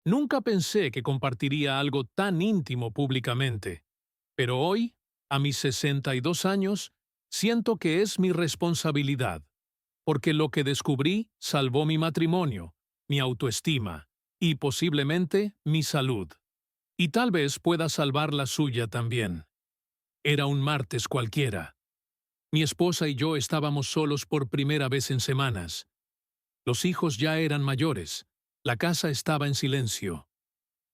Nunca pensé que compartiría algo tan íntimo públicamente, pero hoy, a mis 62 años, siento que es mi responsabilidad, porque lo que descubrí salvó mi matrimonio, mi autoestima y posiblemente mi salud. Y tal vez pueda salvar la suya también. Era un martes cualquiera. Mi esposa y yo estábamos solos por primera vez en semanas. Los hijos ya eran mayores. La casa estaba en silencio.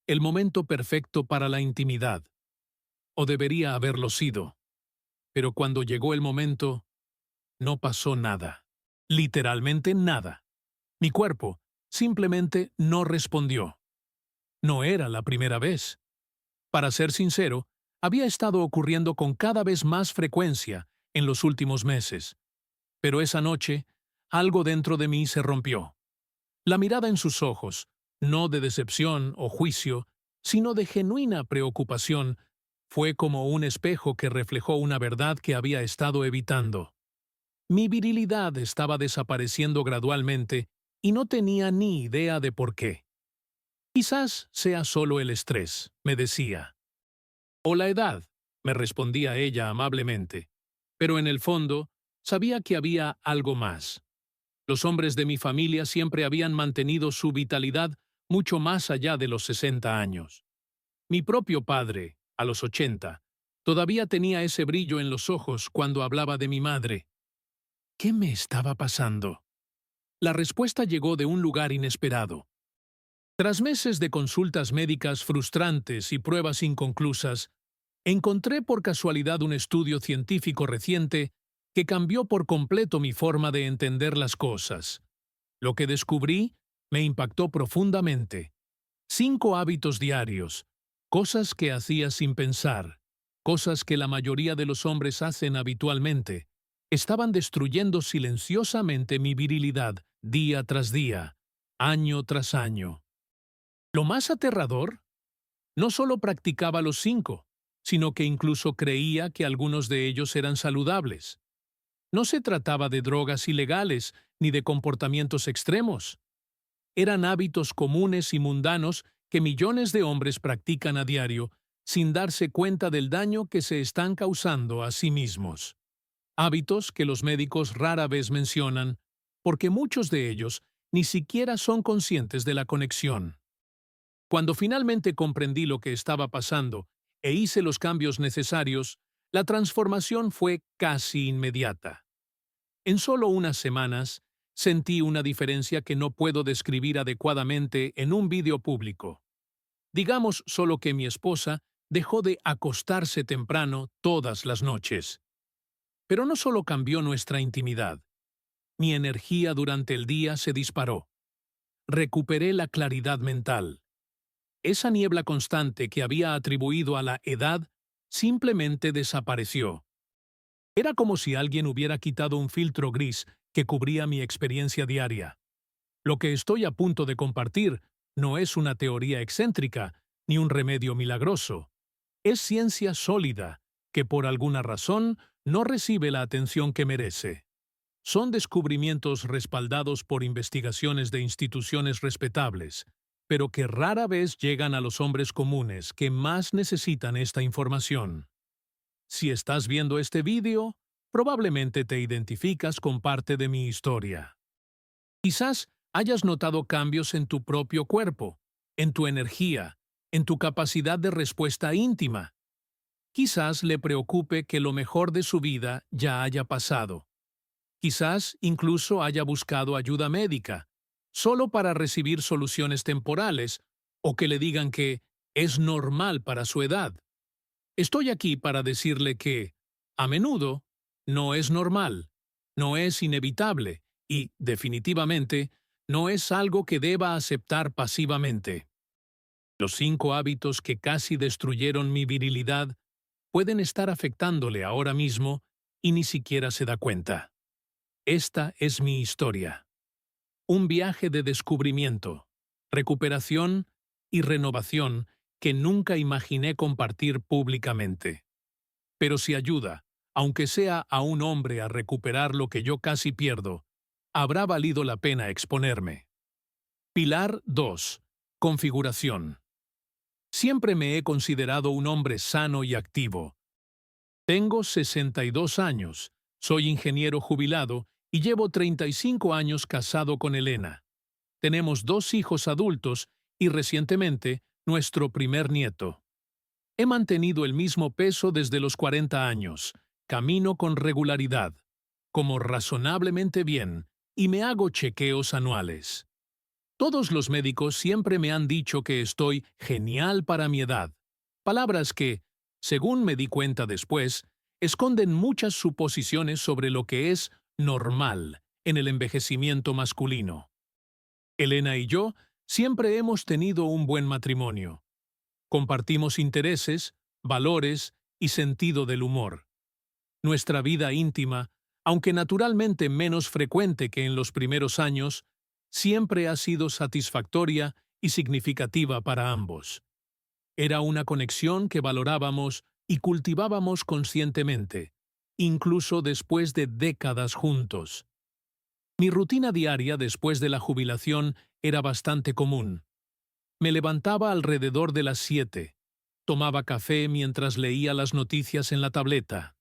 El momento perfecto para la intimidad. O debería haberlo sido. Pero cuando llegó el momento, no pasó nada. Literalmente nada. Mi cuerpo simplemente no respondió. No era la primera vez. Para ser sincero, había estado ocurriendo con cada vez más frecuencia en los últimos meses. Pero esa noche, algo dentro de mí se rompió. La mirada en sus ojos, no de decepción o juicio, sino de genuina preocupación, fue como un espejo que reflejó una verdad que había estado evitando. Mi virilidad estaba desapareciendo gradualmente y no tenía ni idea de por qué. Quizás sea solo el estrés, me decía. O la edad, me respondía ella amablemente. Pero en el fondo, sabía que había algo más. Los hombres de mi familia siempre habían mantenido su vitalidad mucho más allá de los 60 años. Mi propio padre, a los 80, todavía tenía ese brillo en los ojos cuando hablaba de mi madre. ¿Qué me estaba pasando? La respuesta llegó de un lugar inesperado. Tras meses de consultas médicas frustrantes y pruebas inconclusas, encontré por casualidad un estudio científico reciente que cambió por completo mi forma de entender las cosas. Lo que descubrí me impactó profundamente. 5 hábitos diarios, cosas que hacía sin pensar, cosas que la mayoría de los hombres hacen habitualmente, estaban destruyendo silenciosamente mi virilidad día tras día, año tras año. Lo más aterrador, no solo practicaba los 5, sino que incluso creía que algunos de ellos eran saludables. No se trataba de drogas ilegales ni de comportamientos extremos. Eran hábitos comunes y mundanos que millones de hombres practican a diario sin darse cuenta del daño que se están causando a sí mismos. Hábitos que los médicos rara vez mencionan, porque muchos de ellos ni siquiera son conscientes de la conexión. Cuando finalmente comprendí lo que estaba pasando e hice los cambios necesarios, la transformación fue casi inmediata. En solo unas semanas, sentí una diferencia que no puedo describir adecuadamente en un vídeo público. Digamos solo que mi esposa dejó de acostarse temprano todas las noches. Pero no solo cambió nuestra intimidad. Mi energía durante el día se disparó. Recuperé la claridad mental. Esa niebla constante que había atribuido a la edad simplemente desapareció. Era como si alguien hubiera quitado un filtro gris que cubría mi experiencia diaria. Lo que estoy a punto de compartir no es una teoría excéntrica ni un remedio milagroso. Es ciencia sólida que por alguna razón no recibe la atención que merece. Son descubrimientos respaldados por investigaciones de instituciones respetables, pero que rara vez llegan a los hombres comunes que más necesitan esta información. Si estás viendo este vídeo, probablemente te identificas con parte de mi historia. Quizás hayas notado cambios en tu propio cuerpo, en tu energía, en tu capacidad de respuesta íntima. Quizás le preocupe que lo mejor de su vida ya haya pasado. Quizás incluso haya buscado ayuda médica, solo para recibir soluciones temporales, o que le digan que es normal para su edad. Estoy aquí para decirle que, a menudo, no es normal, no es inevitable y, definitivamente, no es algo que deba aceptar pasivamente. Los 5 hábitos que casi destruyeron mi virilidad pueden estar afectándole ahora mismo y ni siquiera se da cuenta. Esta es mi historia. Un viaje de descubrimiento, recuperación y renovación que nunca imaginé compartir públicamente. Pero si ayuda, aunque sea a un hombre a recuperar lo que yo casi pierdo, habrá valido la pena exponerme. Pilar 2. Configuración. Siempre me he considerado un hombre sano y activo. Tengo 62 años, soy ingeniero jubilado y llevo 35 años casado con Elena. Tenemos 2 hijos adultos y recientemente nuestro primer nieto. He mantenido el mismo peso desde los 40 años, camino con regularidad, como razonablemente bien y me hago chequeos anuales. Todos los médicos siempre me han dicho que estoy genial para mi edad, palabras que, según me di cuenta después, esconden muchas suposiciones sobre lo que es normal en el envejecimiento masculino. Elena y yo siempre hemos tenido un buen matrimonio. Compartimos intereses, valores y sentido del humor. Nuestra vida íntima, aunque naturalmente menos frecuente que en los primeros años, siempre ha sido satisfactoria y significativa para ambos. Era una conexión que valorábamos y cultivábamos conscientemente, incluso después de décadas juntos. Mi rutina diaria después de la jubilación era bastante común. Me levantaba alrededor de las 7. Tomaba café mientras leía las noticias en la tableta.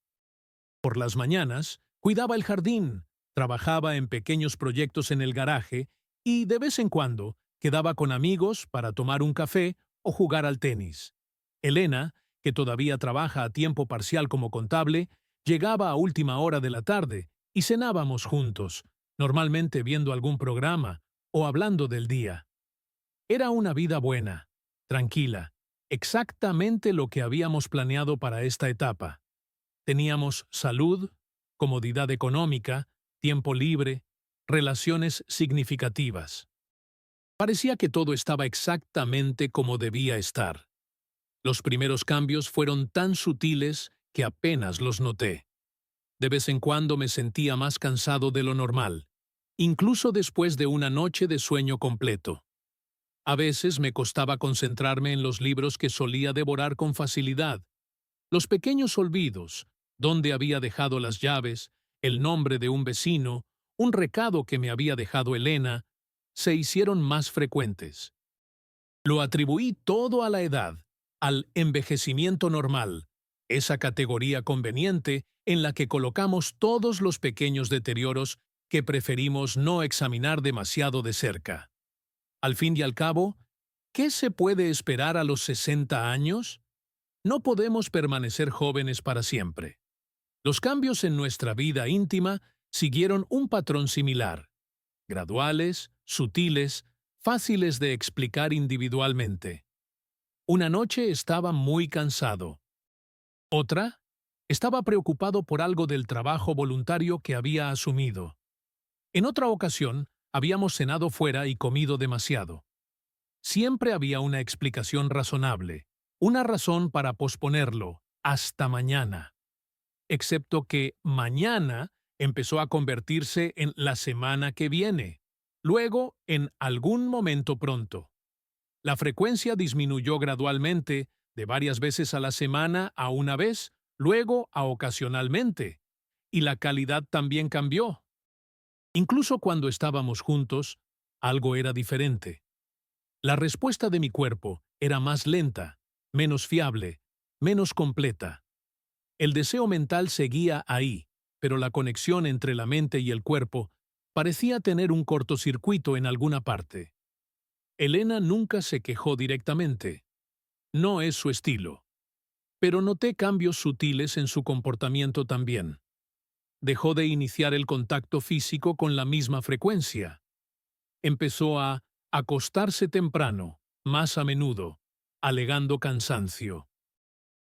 Por las mañanas, cuidaba el jardín, trabajaba en pequeños proyectos en el garaje y, de vez en cuando, quedaba con amigos para tomar un café o jugar al tenis. Elena, que todavía trabaja a tiempo parcial como contable, llegaba a última hora de la tarde y cenábamos juntos, normalmente viendo algún programa o hablando del día. Era una vida buena, tranquila, exactamente lo que habíamos planeado para esta etapa. Teníamos salud, comodidad económica, tiempo libre, relaciones significativas. Parecía que todo estaba exactamente como debía estar. Los primeros cambios fueron tan sutiles que apenas los noté. De vez en cuando me sentía más cansado de lo normal, incluso después de una noche de sueño completo. A veces me costaba concentrarme en los libros que solía devorar con facilidad. Los pequeños olvidos, dónde había dejado las llaves, el nombre de un vecino, un recado que me había dejado Elena, se hicieron más frecuentes. Lo atribuí todo a la edad, al envejecimiento normal, esa categoría conveniente en la que colocamos todos los pequeños deterioros que preferimos no examinar demasiado de cerca. Al fin y al cabo, ¿qué se puede esperar a los 60 años? No podemos permanecer jóvenes para siempre. Los cambios en nuestra vida íntima siguieron un patrón similar, graduales, sutiles, fáciles de explicar individualmente. Una noche estaba muy cansado. Otra, estaba preocupado por algo del trabajo voluntario que había asumido. En otra ocasión, habíamos cenado fuera y comido demasiado. Siempre había una explicación razonable, una razón para posponerlo hasta mañana. Excepto que mañana empezó a convertirse en la semana que viene, luego en algún momento pronto. La frecuencia disminuyó gradualmente, de varias veces a la semana a una vez, luego a ocasionalmente, y la calidad también cambió. Incluso cuando estábamos juntos, algo era diferente. La respuesta de mi cuerpo era más lenta, menos fiable, menos completa. El deseo mental seguía ahí, pero la conexión entre la mente y el cuerpo parecía tener un cortocircuito en alguna parte. Elena nunca se quejó directamente. No es su estilo. Pero noté cambios sutiles en su comportamiento también. Dejó de iniciar el contacto físico con la misma frecuencia. Empezó a acostarse temprano, más a menudo, alegando cansancio.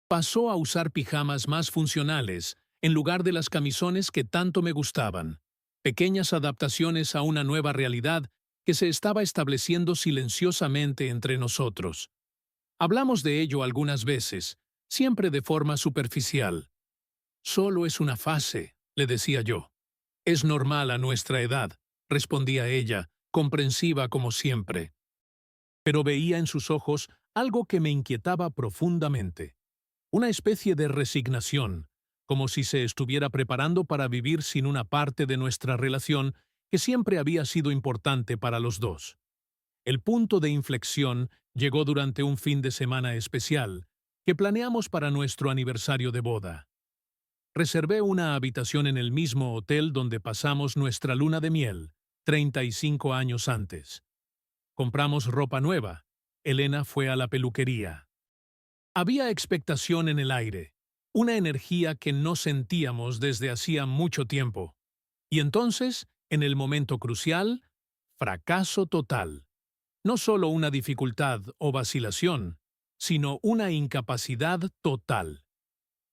Pasó a usar pijamas más funcionales en lugar de las camisones que tanto me gustaban, pequeñas adaptaciones a una nueva realidad que se estaba estableciendo silenciosamente entre nosotros. Hablamos de ello algunas veces, siempre de forma superficial. Solo es una fase, le decía yo. Es normal a nuestra edad, respondía ella, comprensiva como siempre. Pero veía en sus ojos algo que me inquietaba profundamente. Una especie de resignación, como si se estuviera preparando para vivir sin una parte de nuestra relación que siempre había sido importante para los dos. El punto de inflexión llegó durante un fin de semana especial que planeamos para nuestro aniversario de boda. Reservé una habitación en el mismo hotel donde pasamos nuestra luna de miel, 35 años antes. Compramos ropa nueva. Elena fue a la peluquería. Había expectación en el aire, una energía que no sentíamos desde hacía mucho tiempo. Y entonces, en el momento crucial, fracaso total. No solo una dificultad o vacilación, sino una incapacidad total.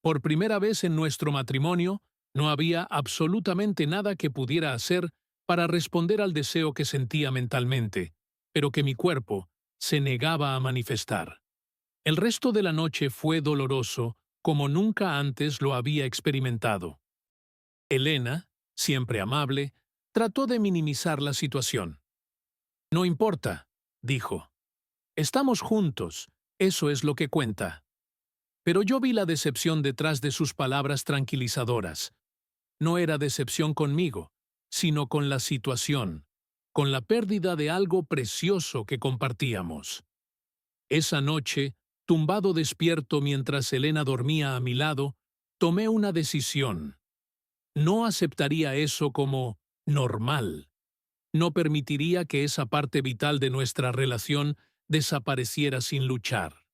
Por primera vez en nuestro matrimonio, no había absolutamente nada que pudiera hacer para responder al deseo que sentía mentalmente, pero que mi cuerpo se negaba a manifestar. El resto de la noche fue doloroso como nunca antes lo había experimentado. Elena, siempre amable, trató de minimizar la situación. No importa, dijo. Estamos juntos, eso es lo que cuenta. Pero yo vi la decepción detrás de sus palabras tranquilizadoras. No era decepción conmigo, sino con la situación, con la pérdida de algo precioso que compartíamos. Esa noche, tumbado despierto mientras Elena dormía a mi lado, tomé una decisión. No aceptaría eso como normal. No permitiría que esa parte vital de nuestra relación desapareciera sin luchar.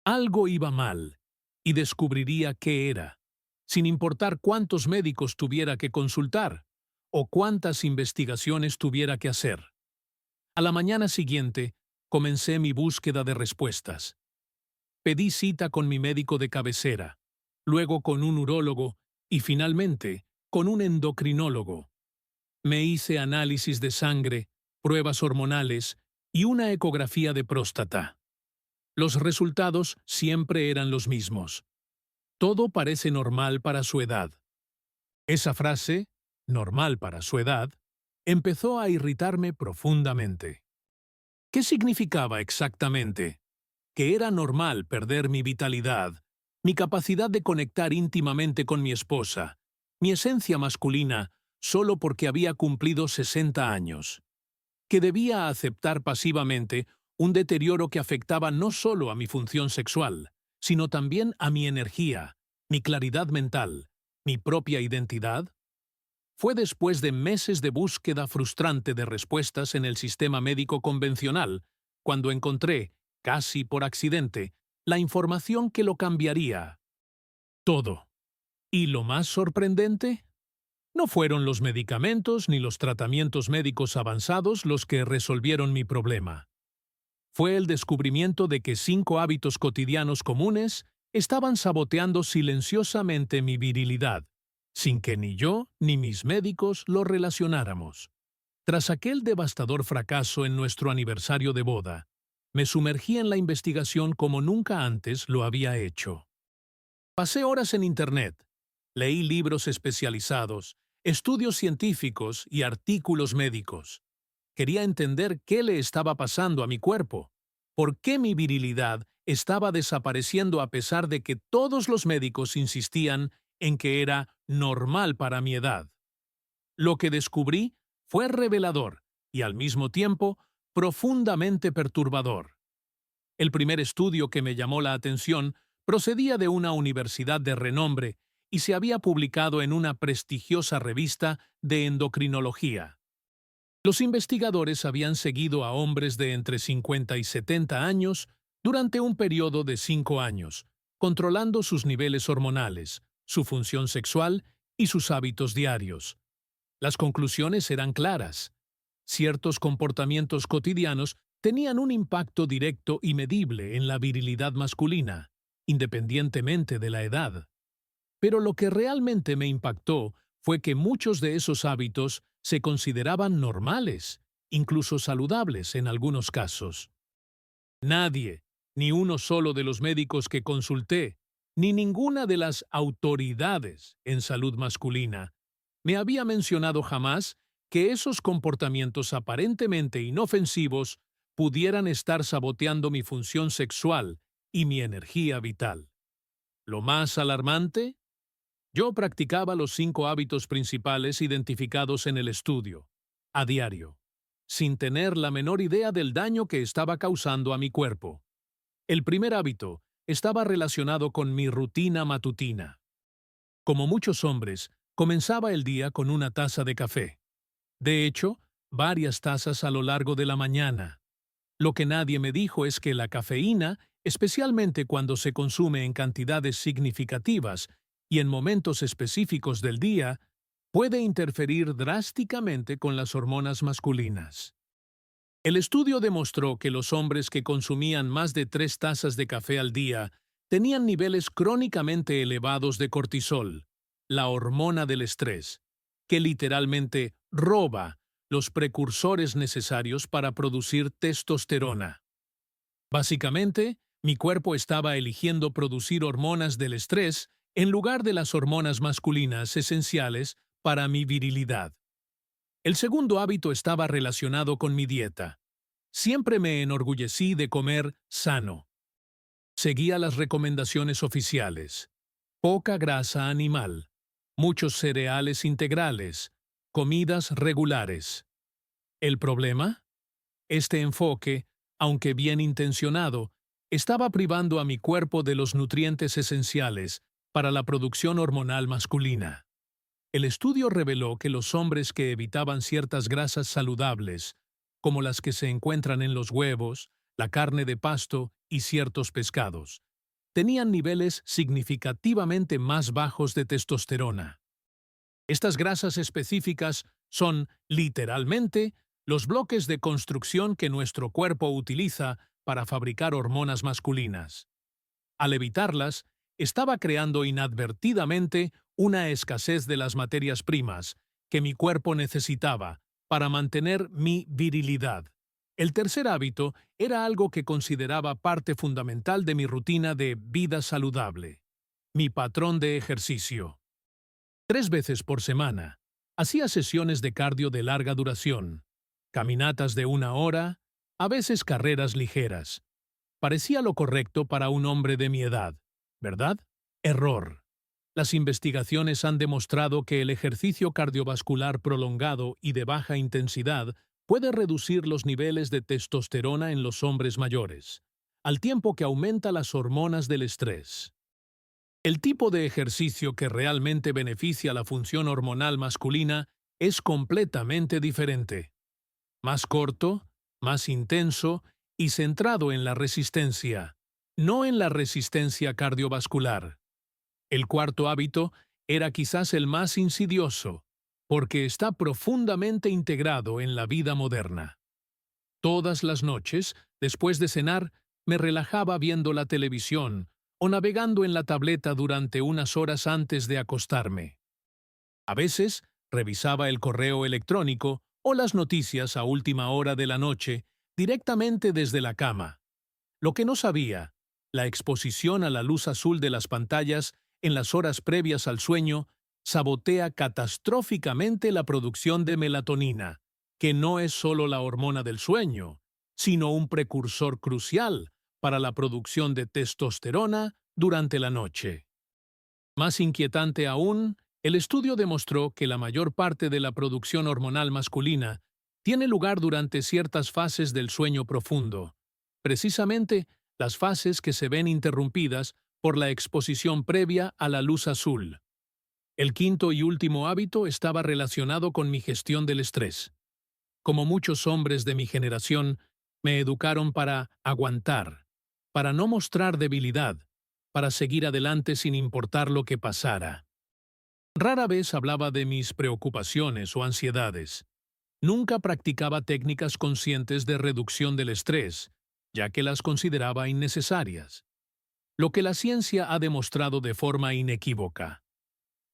Algo iba mal, y descubriría qué era, sin importar cuántos médicos tuviera que consultar o cuántas investigaciones tuviera que hacer. A la mañana siguiente, comencé mi búsqueda de respuestas. Pedí cita con mi médico de cabecera, luego con un urólogo y finalmente con un endocrinólogo. Me hice análisis de sangre, pruebas hormonales y una ecografía de próstata. Los resultados siempre eran los mismos. Todo parece normal para su edad. Esa frase, normal para su edad, empezó a irritarme profundamente. ¿Qué significaba exactamente? Que era normal perder mi vitalidad, mi capacidad de conectar íntimamente con mi esposa, mi esencia masculina, solo porque había cumplido 60 años. Que debía aceptar pasivamente un deterioro que afectaba no solo a mi función sexual, sino también a mi energía, mi claridad mental, mi propia identidad. Fue después de meses de búsqueda frustrante de respuestas en el sistema médico convencional, cuando encontré, casi por accidente, la información que lo cambiaría todo. ¿Y lo más sorprendente? No fueron los medicamentos ni los tratamientos médicos avanzados los que resolvieron mi problema. Fue el descubrimiento de que 5 hábitos cotidianos comunes estaban saboteando silenciosamente mi virilidad, sin que ni yo ni mis médicos lo relacionáramos. Tras aquel devastador fracaso en nuestro aniversario de boda, me sumergí en la investigación como nunca antes lo había hecho. Pasé horas en Internet, leí libros especializados, estudios científicos y artículos médicos. Quería entender qué le estaba pasando a mi cuerpo, por qué mi virilidad estaba desapareciendo a pesar de que todos los médicos insistían en que era normal para mi edad. Lo que descubrí fue revelador y al mismo tiempo profundamente perturbador. El primer estudio que me llamó la atención procedía de una universidad de renombre y se había publicado en una prestigiosa revista de endocrinología. Los investigadores habían seguido a hombres de entre 50 y 70 años durante un periodo de 5 años, controlando sus niveles hormonales, su función sexual y sus hábitos diarios. Las conclusiones eran claras. Ciertos comportamientos cotidianos tenían un impacto directo y medible en la virilidad masculina, independientemente de la edad. Pero lo que realmente me impactó fue que muchos de esos hábitos se consideraban normales, incluso saludables en algunos casos. Nadie, ni uno solo de los médicos que consulté, ni ninguna de las autoridades en salud masculina, me había mencionado jamás que esos comportamientos aparentemente inofensivos pudieran estar saboteando mi función sexual y mi energía vital. Lo más alarmante, yo practicaba los 5 hábitos principales identificados en el estudio, a diario. sin tener la menor idea del daño que estaba causando a mi cuerpo. El primer hábito estaba relacionado con mi rutina matutina. Como muchos hombres, comenzaba el día con una taza de café. De hecho, varias tazas a lo largo de la mañana. Lo que nadie me dijo es que la cafeína, especialmente cuando se consume en cantidades significativas y en momentos específicos del día, puede interferir drásticamente con las hormonas masculinas. El estudio demostró que los hombres que consumían más de 3 tazas de café al día tenían niveles crónicamente elevados de cortisol, la hormona del estrés, que literalmente roba los precursores necesarios para producir testosterona. Básicamente, mi cuerpo estaba eligiendo producir hormonas del estrés en lugar de las hormonas masculinas esenciales para mi virilidad. El segundo hábito estaba relacionado con mi dieta. Siempre me enorgullecí de comer sano. Seguía las recomendaciones oficiales. Poca grasa animal, muchos cereales integrales, comidas regulares. ¿El problema? Este enfoque, aunque bien intencionado, estaba privando a mi cuerpo de los nutrientes esenciales para la producción hormonal masculina. El estudio reveló que los hombres que evitaban ciertas grasas saludables, como las que se encuentran en los huevos, la carne de pasto y ciertos pescados, tenían niveles significativamente más bajos de testosterona. Estas grasas específicas son, literalmente, los bloques de construcción que nuestro cuerpo utiliza para fabricar hormonas masculinas. Al evitarlas, estaba creando inadvertidamente una escasez de las materias primas que mi cuerpo necesitaba para mantener mi virilidad. El tercer hábito era algo que consideraba parte fundamental de mi rutina de vida saludable: mi patrón de ejercicio. 3 veces por semana, hacía sesiones de cardio de larga duración, caminatas de 1 hora, a veces carreras ligeras. Parecía lo correcto para un hombre de mi edad, ¿verdad? Error. Las investigaciones han demostrado que el ejercicio cardiovascular prolongado y de baja intensidad puede reducir los niveles de testosterona en los hombres mayores, al tiempo que aumenta las hormonas del estrés. El tipo de ejercicio que realmente beneficia la función hormonal masculina es completamente diferente. Más corto, más intenso y centrado en la resistencia, no en la resistencia cardiovascular. El cuarto hábito era quizás el más insidioso, porque está profundamente integrado en la vida moderna. Todas las noches, después de cenar, me relajaba viendo la televisión o navegando en la tableta durante unas horas antes de acostarme. A veces, revisaba el correo electrónico o las noticias a última hora de la noche directamente desde la cama. Lo que no sabía, la exposición a la luz azul de las pantallas en las horas previas al sueño sabotea catastróficamente la producción de melatonina, que no es solo la hormona del sueño, sino un precursor crucial para la producción de testosterona durante la noche. Más inquietante aún, el estudio demostró que la mayor parte de la producción hormonal masculina tiene lugar durante ciertas fases del sueño profundo, precisamente las fases que se ven interrumpidas por la exposición previa a la luz azul. El quinto y último hábito estaba relacionado con mi gestión del estrés. Como muchos hombres de mi generación, me educaron para aguantar, para no mostrar debilidad, para seguir adelante sin importar lo que pasara. Rara vez hablaba de mis preocupaciones o ansiedades. Nunca practicaba técnicas conscientes de reducción del estrés, ya que las consideraba innecesarias. Lo que la ciencia ha demostrado de forma inequívoca: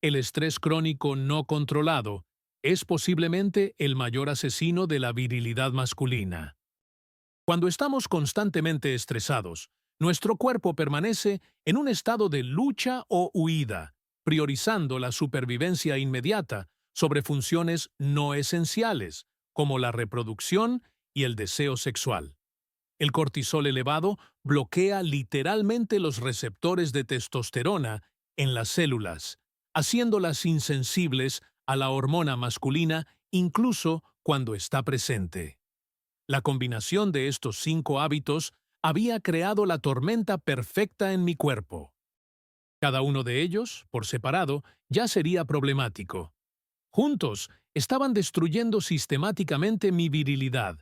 el estrés crónico no controlado es posiblemente el mayor asesino de la virilidad masculina. Cuando estamos constantemente estresados, nuestro cuerpo permanece en un estado de lucha o huida, priorizando la supervivencia inmediata sobre funciones no esenciales, como la reproducción y el deseo sexual. El cortisol elevado bloquea literalmente los receptores de testosterona en las células, haciéndolas insensibles a la hormona masculina incluso cuando está presente. La combinación de estos 5 hábitos había creado la tormenta perfecta en mi cuerpo. Cada uno de ellos, por separado, ya sería problemático. Juntos, estaban destruyendo sistemáticamente mi virilidad,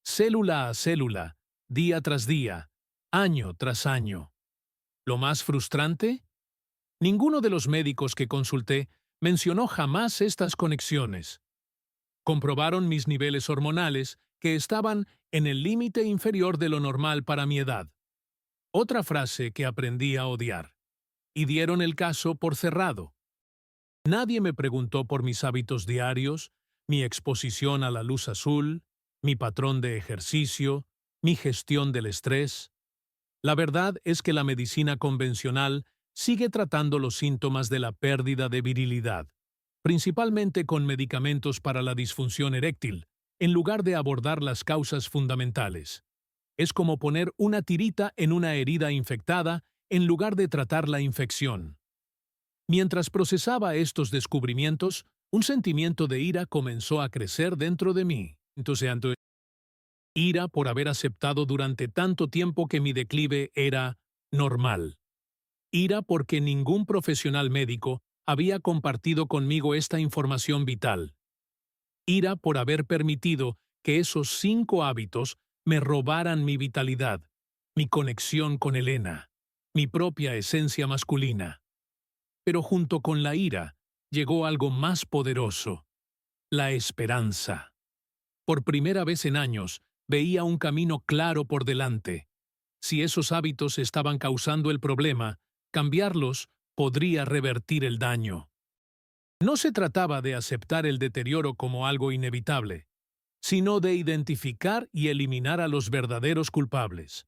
célula a célula, día tras día, año tras año. ¿Lo más frustrante? Ninguno de los médicos que consulté mencionó jamás estas conexiones. Comprobaron mis niveles hormonales, que estaban en el límite inferior de lo normal para mi edad. Otra frase que aprendí a odiar. Y dieron el caso por cerrado. Nadie me preguntó por mis hábitos diarios, mi exposición a la luz azul, mi patrón de ejercicio, mi gestión del estrés. La verdad es que la medicina convencional sigue tratando los síntomas de la pérdida de virilidad, principalmente con medicamentos para la disfunción eréctil, en lugar de abordar las causas fundamentales. Es como poner una tirita en una herida infectada en lugar de tratar la infección. Mientras procesaba estos descubrimientos, un sentimiento de ira comenzó a crecer dentro de mí. Ira por haber aceptado durante tanto tiempo que mi declive era normal. Ira porque ningún profesional médico había compartido conmigo esta información vital. Ira por haber permitido que esos 5 hábitos me robaran mi vitalidad, mi conexión con Elena, mi propia esencia masculina. Pero junto con la ira llegó algo más poderoso: la esperanza. Por primera vez en años, veía un camino claro por delante. Si esos hábitos estaban causando el problema, cambiarlos podría revertir el daño. No se trataba de aceptar el deterioro como algo inevitable, sino de identificar y eliminar a los verdaderos culpables.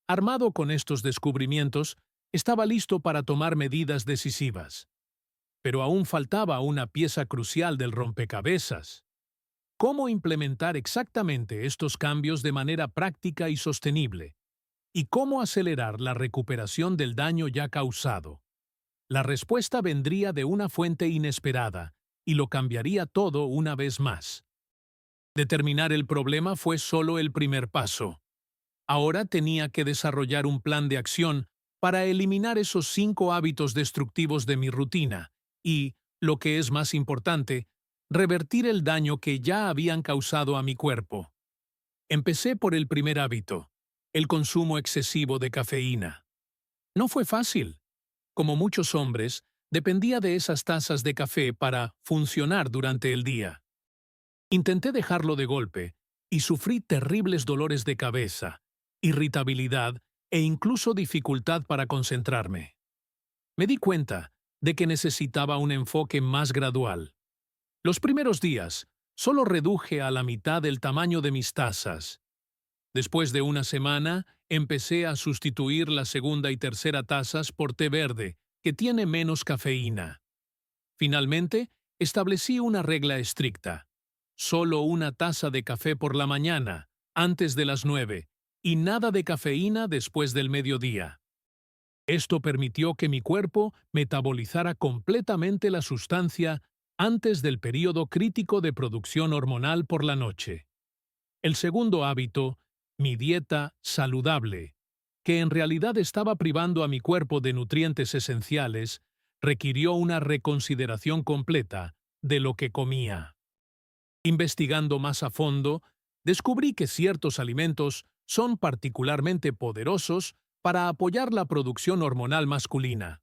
Armado con estos descubrimientos, estaba listo para tomar medidas decisivas. Pero aún faltaba una pieza crucial del rompecabezas. ¿Cómo implementar exactamente estos cambios de manera práctica y sostenible? ¿Y cómo acelerar la recuperación del daño ya causado? La respuesta vendría de una fuente inesperada, y lo cambiaría todo una vez más. Determinar el problema fue solo el primer paso. Ahora tenía que desarrollar un plan de acción para eliminar esos 5 hábitos destructivos de mi rutina y, lo que es más importante, revertir el daño que ya habían causado a mi cuerpo. Empecé por el primer hábito: el consumo excesivo de cafeína. No fue fácil. Como muchos hombres, dependía de esas tazas de café para funcionar durante el día. Intenté dejarlo de golpe y sufrí terribles dolores de cabeza, irritabilidad e incluso dificultad para concentrarme. Me di cuenta de que necesitaba un enfoque más gradual. Los primeros días, solo reduje a la mitad el tamaño de mis tazas. Después de una semana, empecé a sustituir la segunda y tercera tazas por té verde, que tiene menos cafeína. Finalmente, establecí una regla estricta: solo una taza de café por la mañana, antes de las 9, y nada de cafeína después del mediodía. Esto permitió que mi cuerpo metabolizara completamente la sustancia antes del período crítico de producción hormonal por la noche. El segundo hábito, mi dieta saludable, que en realidad estaba privando a mi cuerpo de nutrientes esenciales, requirió una reconsideración completa de lo que comía. Investigando más a fondo, descubrí que ciertos alimentos son particularmente poderosos para apoyar la producción hormonal masculina.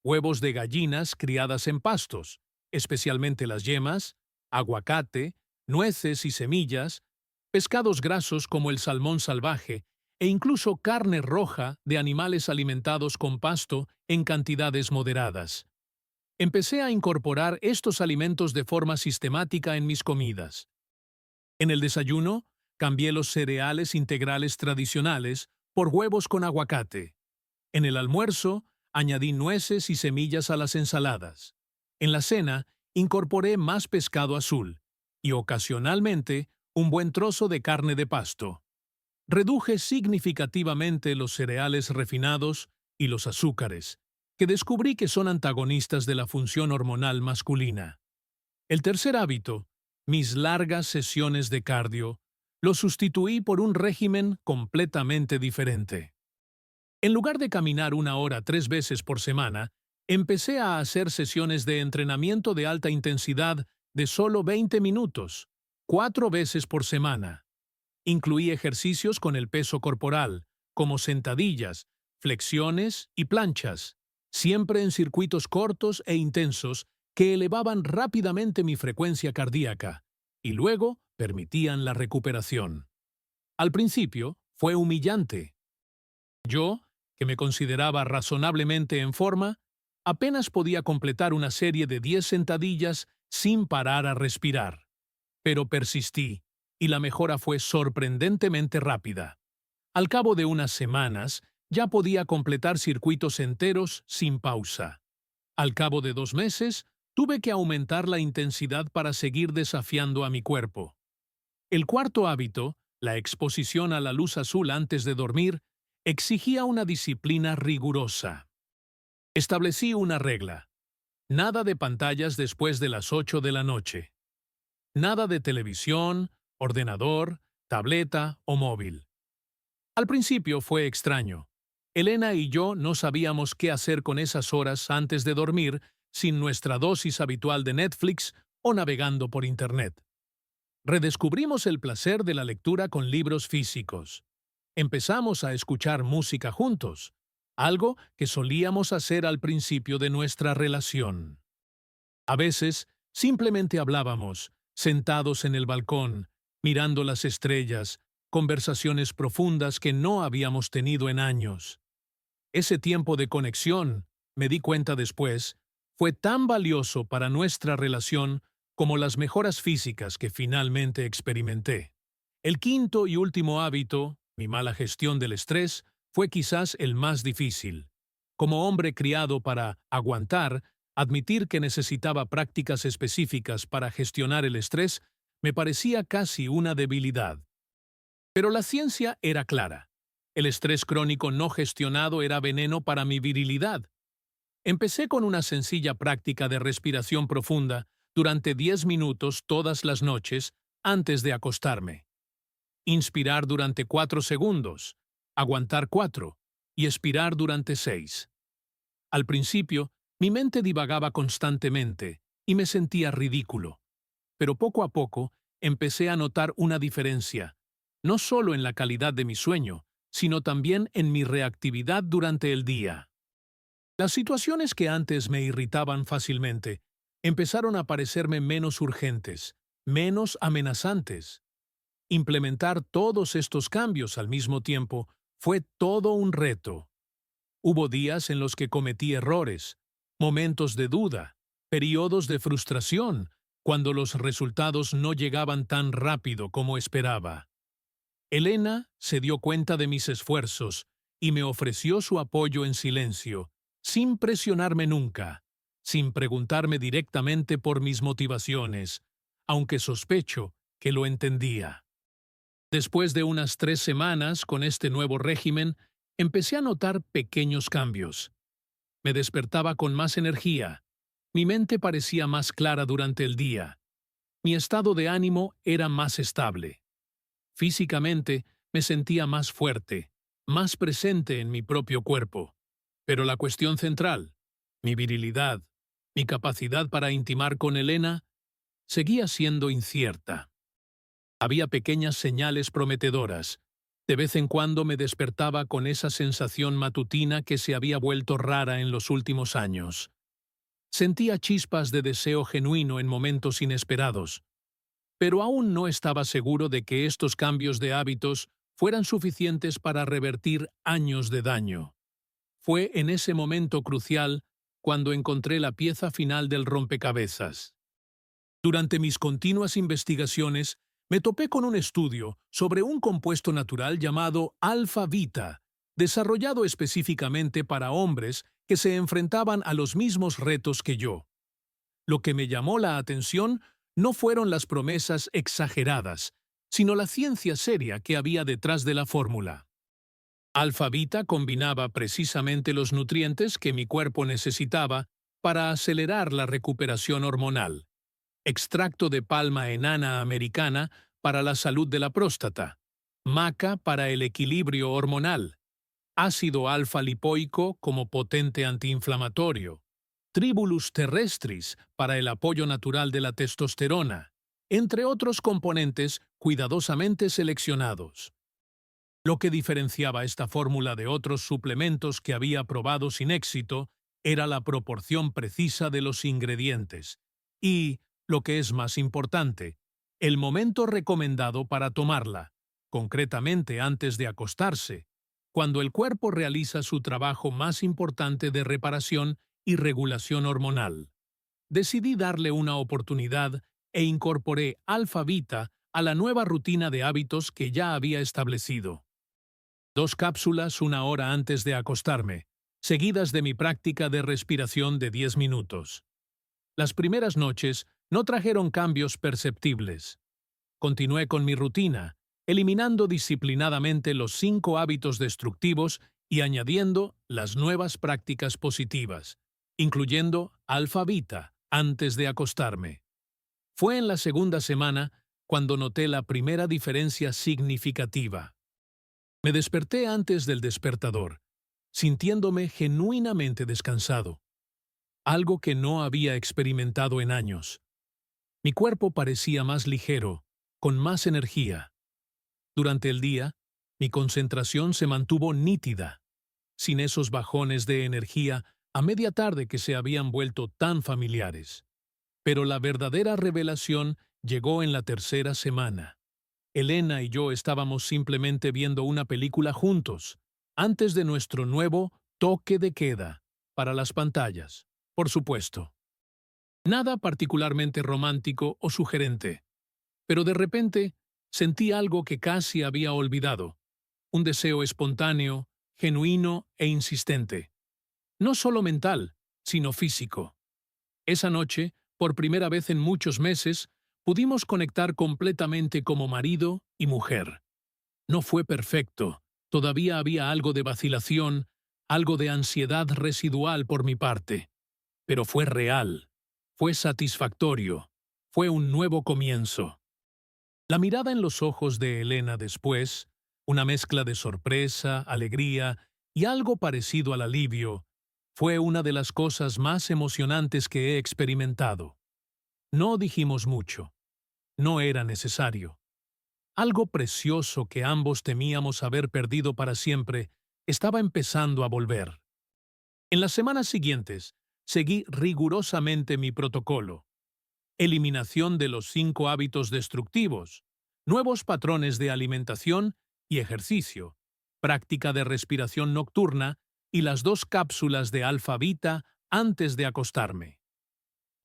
Huevos de gallinas criadas en pastos, especialmente las yemas, aguacate, nueces y semillas, pescados grasos como el salmón salvaje e incluso carne roja de animales alimentados con pasto en cantidades moderadas. Empecé a incorporar estos alimentos de forma sistemática en mis comidas. En el desayuno, cambié los cereales integrales tradicionales por huevos con aguacate. En el almuerzo, añadí nueces y semillas a las ensaladas. En la cena, incorporé más pescado azul y, ocasionalmente, un buen trozo de carne de pasto. Reduje significativamente los cereales refinados y los azúcares, que descubrí que son antagonistas de la función hormonal masculina. El tercer hábito, mis largas sesiones de cardio, Lo sustituí por un régimen completamente diferente. En lugar de caminar 1 hora 3 veces por semana, empecé a hacer sesiones de entrenamiento de alta intensidad de solo 20 minutos, 4 veces por semana. Incluí ejercicios con el peso corporal, como sentadillas, flexiones y planchas, siempre en circuitos cortos e intensos que elevaban rápidamente mi frecuencia cardíaca y luego permitían la recuperación. Al principio fue humillante. Yo, que me consideraba razonablemente en forma, apenas podía completar una serie de 10 sentadillas sin parar a respirar. Pero persistí, y la mejora fue sorprendentemente rápida. Al cabo de unas semanas, ya podía completar circuitos enteros sin pausa. Al cabo de 2 meses, tuve que aumentar la intensidad para seguir desafiando a mi cuerpo. El cuarto hábito, la exposición a la luz azul antes de dormir, exigía una disciplina rigurosa. Establecí una regla: nada de pantallas después de las 8 de la noche. Nada de televisión, ordenador, tableta o móvil. Al principio fue extraño. Elena y yo no sabíamos qué hacer con esas horas antes de dormir sin nuestra dosis habitual de Netflix o navegando por Internet. Redescubrimos el placer de la lectura con libros físicos. Empezamos a escuchar música juntos, algo que solíamos hacer al principio de nuestra relación. A veces, simplemente hablábamos, sentados en el balcón, mirando las estrellas, conversaciones profundas que no habíamos tenido en años. Ese tiempo de conexión, me di cuenta después, fue tan valioso para nuestra relación como las mejoras físicas que finalmente experimenté. El quinto y último hábito, mi mala gestión del estrés, fue quizás el más difícil. Como hombre criado para aguantar, admitir que necesitaba prácticas específicas para gestionar el estrés me parecía casi una debilidad. Pero la ciencia era clara. El estrés crónico no gestionado era veneno para mi virilidad. Empecé con una sencilla práctica de respiración profunda durante 10 minutos todas las noches antes de acostarme. Inspirar durante 4 segundos, aguantar 4 y expirar durante 6. Al principio, mi mente divagaba constantemente y me sentía ridículo. Pero poco a poco empecé a notar una diferencia, no solo en la calidad de mi sueño, sino también en mi reactividad durante el día. Las situaciones que antes me irritaban fácilmente empezaron a parecerme menos urgentes, menos amenazantes. Implementar todos estos cambios al mismo tiempo fue todo un reto. Hubo días en los que cometí errores, momentos de duda, periodos de frustración, cuando los resultados no llegaban tan rápido como esperaba. Elena se dio cuenta de mis esfuerzos y me ofreció su apoyo en silencio, sin presionarme nunca, sin preguntarme directamente por mis motivaciones, aunque sospecho que lo entendía. Después de unas 3 semanas con este nuevo régimen, empecé a notar pequeños cambios. Me despertaba con más energía, mi mente parecía más clara durante el día, mi estado de ánimo era más estable. Físicamente me sentía más fuerte, más presente en mi propio cuerpo. Pero la cuestión central, mi virilidad, mi capacidad para intimar con Elena, seguía siendo incierta. Había pequeñas señales prometedoras. De vez en cuando me despertaba con esa sensación matutina que se había vuelto rara en los últimos años. Sentía chispas de deseo genuino en momentos inesperados. Pero aún no estaba seguro de que estos cambios de hábitos fueran suficientes para revertir años de daño. Fue en ese momento crucial cuando encontré la pieza final del rompecabezas. Durante mis continuas investigaciones, me topé con un estudio sobre un compuesto natural llamado alfa-vita, desarrollado específicamente para hombres que se enfrentaban a los mismos retos que yo. Lo que me llamó la atención no fueron las promesas exageradas, sino la ciencia seria que había detrás de la fórmula. Alfa-Vita combinaba precisamente los nutrientes que mi cuerpo necesitaba para acelerar la recuperación hormonal. Extracto de palma enana americana para la salud de la próstata, maca para el equilibrio hormonal, ácido alfa-lipoico como potente antiinflamatorio, Tribulus terrestris para el apoyo natural de la testosterona, entre otros componentes cuidadosamente seleccionados. Lo que diferenciaba esta fórmula de otros suplementos que había probado sin éxito era la proporción precisa de los ingredientes y, lo que es más importante, el momento recomendado para tomarla, concretamente antes de acostarse, cuando el cuerpo realiza su trabajo más importante de reparación y regulación hormonal. Decidí darle una oportunidad e incorporé alfa-beta a la nueva rutina de hábitos que ya había establecido. 2 cápsulas 1 hora antes de acostarme, seguidas de mi práctica de respiración de 10 minutos. Las primeras noches no trajeron cambios perceptibles. Continué con mi rutina, eliminando disciplinadamente los 5 hábitos destructivos y añadiendo las nuevas prácticas positivas, incluyendo alfa-beta antes de acostarme. Fue en la segunda semana cuando noté la primera diferencia significativa. Me desperté antes del despertador, sintiéndome genuinamente descansado, algo que no había experimentado en años. Mi cuerpo parecía más ligero, con más energía. Durante el día, mi concentración se mantuvo nítida, sin esos bajones de energía a media tarde que se habían vuelto tan familiares. Pero la verdadera revelación llegó en la tercera semana. Elena y yo estábamos simplemente viendo una película juntos, antes de nuestro nuevo toque de queda, para las pantallas, por supuesto. Nada particularmente romántico o sugerente, pero de repente sentí algo que casi había olvidado, un deseo espontáneo, genuino e insistente. No solo mental, sino físico. Esa noche, por primera vez en muchos meses, pudimos conectar completamente como marido y mujer. No fue perfecto, todavía había algo de vacilación, algo de ansiedad residual por mi parte. Pero fue real, fue satisfactorio, fue un nuevo comienzo. La mirada en los ojos de Elena después, una mezcla de sorpresa, alegría y algo parecido al alivio, fue una de las cosas más emocionantes que he experimentado. No dijimos mucho. No era necesario. Algo precioso que ambos temíamos haber perdido para siempre estaba empezando a volver. En las semanas siguientes, seguí rigurosamente mi protocolo. Eliminación de los 5 hábitos destructivos, nuevos patrones de alimentación y ejercicio, práctica de respiración nocturna y las 2 cápsulas de alfa-beta antes de acostarme.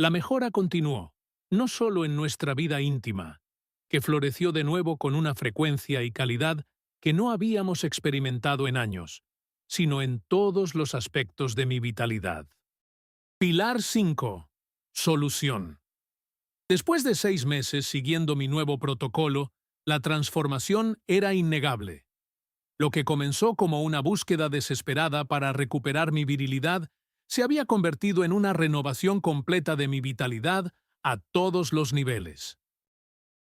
La mejora continuó, no solo en nuestra vida íntima, que floreció de nuevo con una frecuencia y calidad que no habíamos experimentado en años, sino en todos los aspectos de mi vitalidad. Pilar 5. Solución. Después de 6 meses siguiendo mi nuevo protocolo, la transformación era innegable. Lo que comenzó como una búsqueda desesperada para recuperar mi virilidad se había convertido en una renovación completa de mi vitalidad a todos los niveles.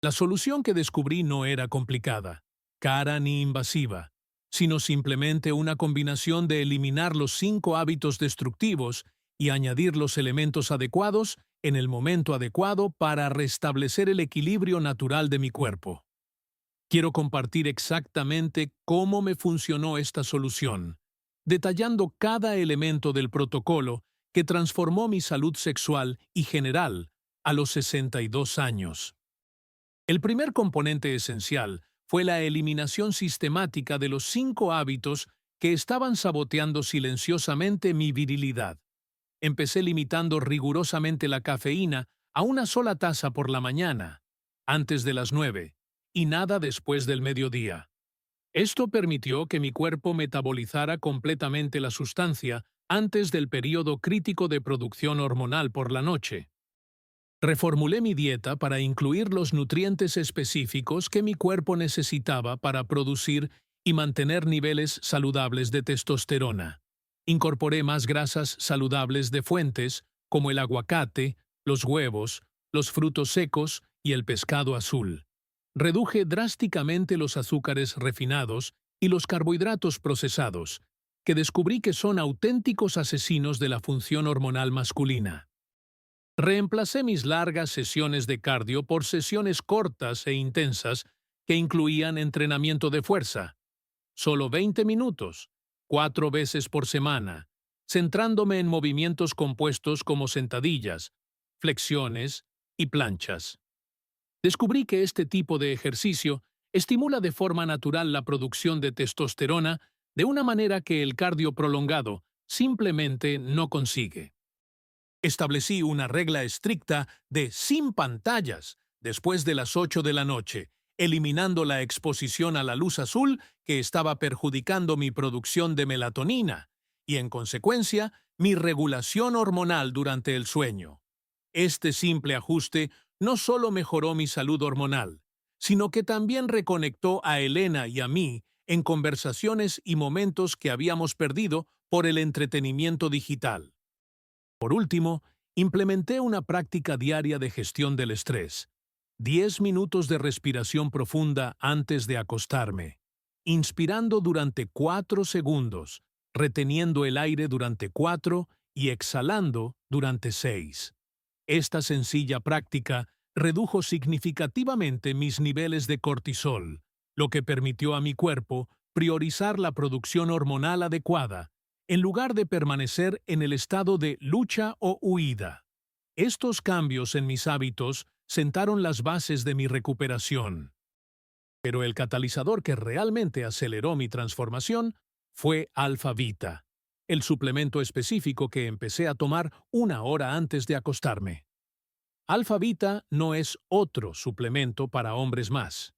La solución que descubrí no era complicada, cara ni invasiva, sino simplemente una combinación de eliminar los 5 hábitos destructivos y añadir los elementos adecuados en el momento adecuado para restablecer el equilibrio natural de mi cuerpo. Quiero compartir exactamente cómo me funcionó esta solución, detallando cada elemento del protocolo que transformó mi salud sexual y general a los 62 años. El primer componente esencial fue la eliminación sistemática de los 5 hábitos que estaban saboteando silenciosamente mi virilidad. Empecé limitando rigurosamente la cafeína a una sola taza por la mañana, antes de las 9, y nada después del mediodía. Esto permitió que mi cuerpo metabolizara completamente la sustancia antes del período crítico de producción hormonal por la noche. Reformulé mi dieta para incluir los nutrientes específicos que mi cuerpo necesitaba para producir y mantener niveles saludables de testosterona. Incorporé más grasas saludables de fuentes, como el aguacate, los huevos, los frutos secos y el pescado azul. Reduje drásticamente los azúcares refinados y los carbohidratos procesados, que descubrí que son auténticos asesinos de la función hormonal masculina. Reemplacé mis largas sesiones de cardio por sesiones cortas e intensas que incluían entrenamiento de fuerza, solo 20 minutos, 4 veces por semana, centrándome en movimientos compuestos como sentadillas, flexiones y planchas. Descubrí que este tipo de ejercicio estimula de forma natural la producción de testosterona de una manera que el cardio prolongado simplemente no consigue. Establecí una regla estricta de sin pantallas después de las 8 de la noche, eliminando la exposición a la luz azul que estaba perjudicando mi producción de melatonina y, en consecuencia, mi regulación hormonal durante el sueño. Este simple ajuste no solo mejoró mi salud hormonal, sino que también reconectó a Elena y a mí en conversaciones y momentos que habíamos perdido por el entretenimiento digital. Por último, implementé una práctica diaria de gestión del estrés. 10 minutos de respiración profunda antes de acostarme, inspirando durante 4 segundos, reteniendo el aire durante 4 y exhalando durante 6. Esta sencilla práctica redujo significativamente mis niveles de cortisol, lo que permitió a mi cuerpo priorizar la producción hormonal adecuada, en lugar de permanecer en el estado de lucha o huida. Estos cambios en mis hábitos sentaron las bases de mi recuperación. Pero el catalizador que realmente aceleró mi transformación fue Alpha Vita, el suplemento específico que empecé a tomar 1 hora antes de acostarme. Alpha Vita no es otro suplemento para hombres más.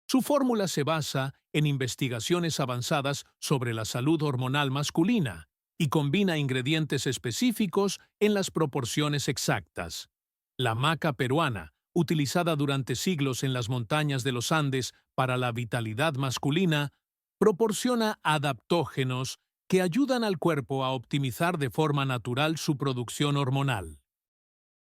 Su fórmula se basa en investigaciones avanzadas sobre la salud hormonal masculina y combina ingredientes específicos en las proporciones exactas. La maca peruana, utilizada durante siglos en las montañas de los Andes para la vitalidad masculina, proporciona adaptógenos que ayudan al cuerpo a optimizar de forma natural su producción hormonal.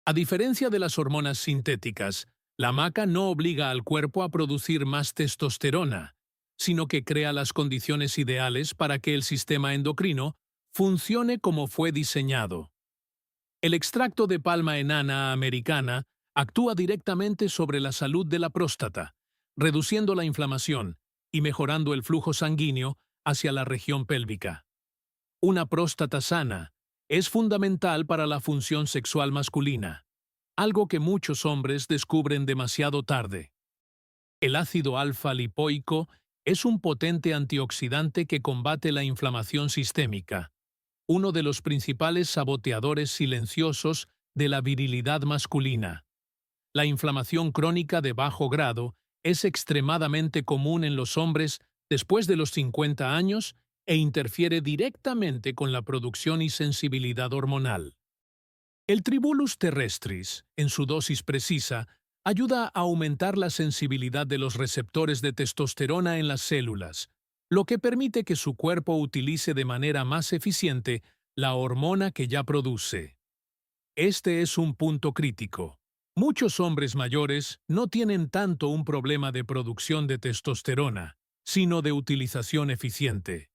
A diferencia de las hormonas sintéticas, la maca no obliga al cuerpo a producir más testosterona, sino que crea las condiciones ideales para que el sistema endocrino funcione como fue diseñado. El extracto de palma enana americana actúa directamente sobre la salud de la próstata, reduciendo la inflamación y mejorando el flujo sanguíneo hacia la región pélvica. Una próstata sana es fundamental para la función sexual masculina, algo que muchos hombres descubren demasiado tarde. El ácido alfa-lipoico es un potente antioxidante que combate la inflamación sistémica, uno de los principales saboteadores silenciosos de la virilidad masculina. La inflamación crónica de bajo grado es extremadamente común en los hombres después de los 50 años e interfiere directamente con la producción y sensibilidad hormonal. El Tribulus terrestris, en su dosis precisa, ayuda a aumentar la sensibilidad de los receptores de testosterona en las células, lo que permite que su cuerpo utilice de manera más eficiente la hormona que ya produce. Este es un punto crítico. Muchos hombres mayores no tienen tanto un problema de producción de testosterona, sino de utilización eficiente.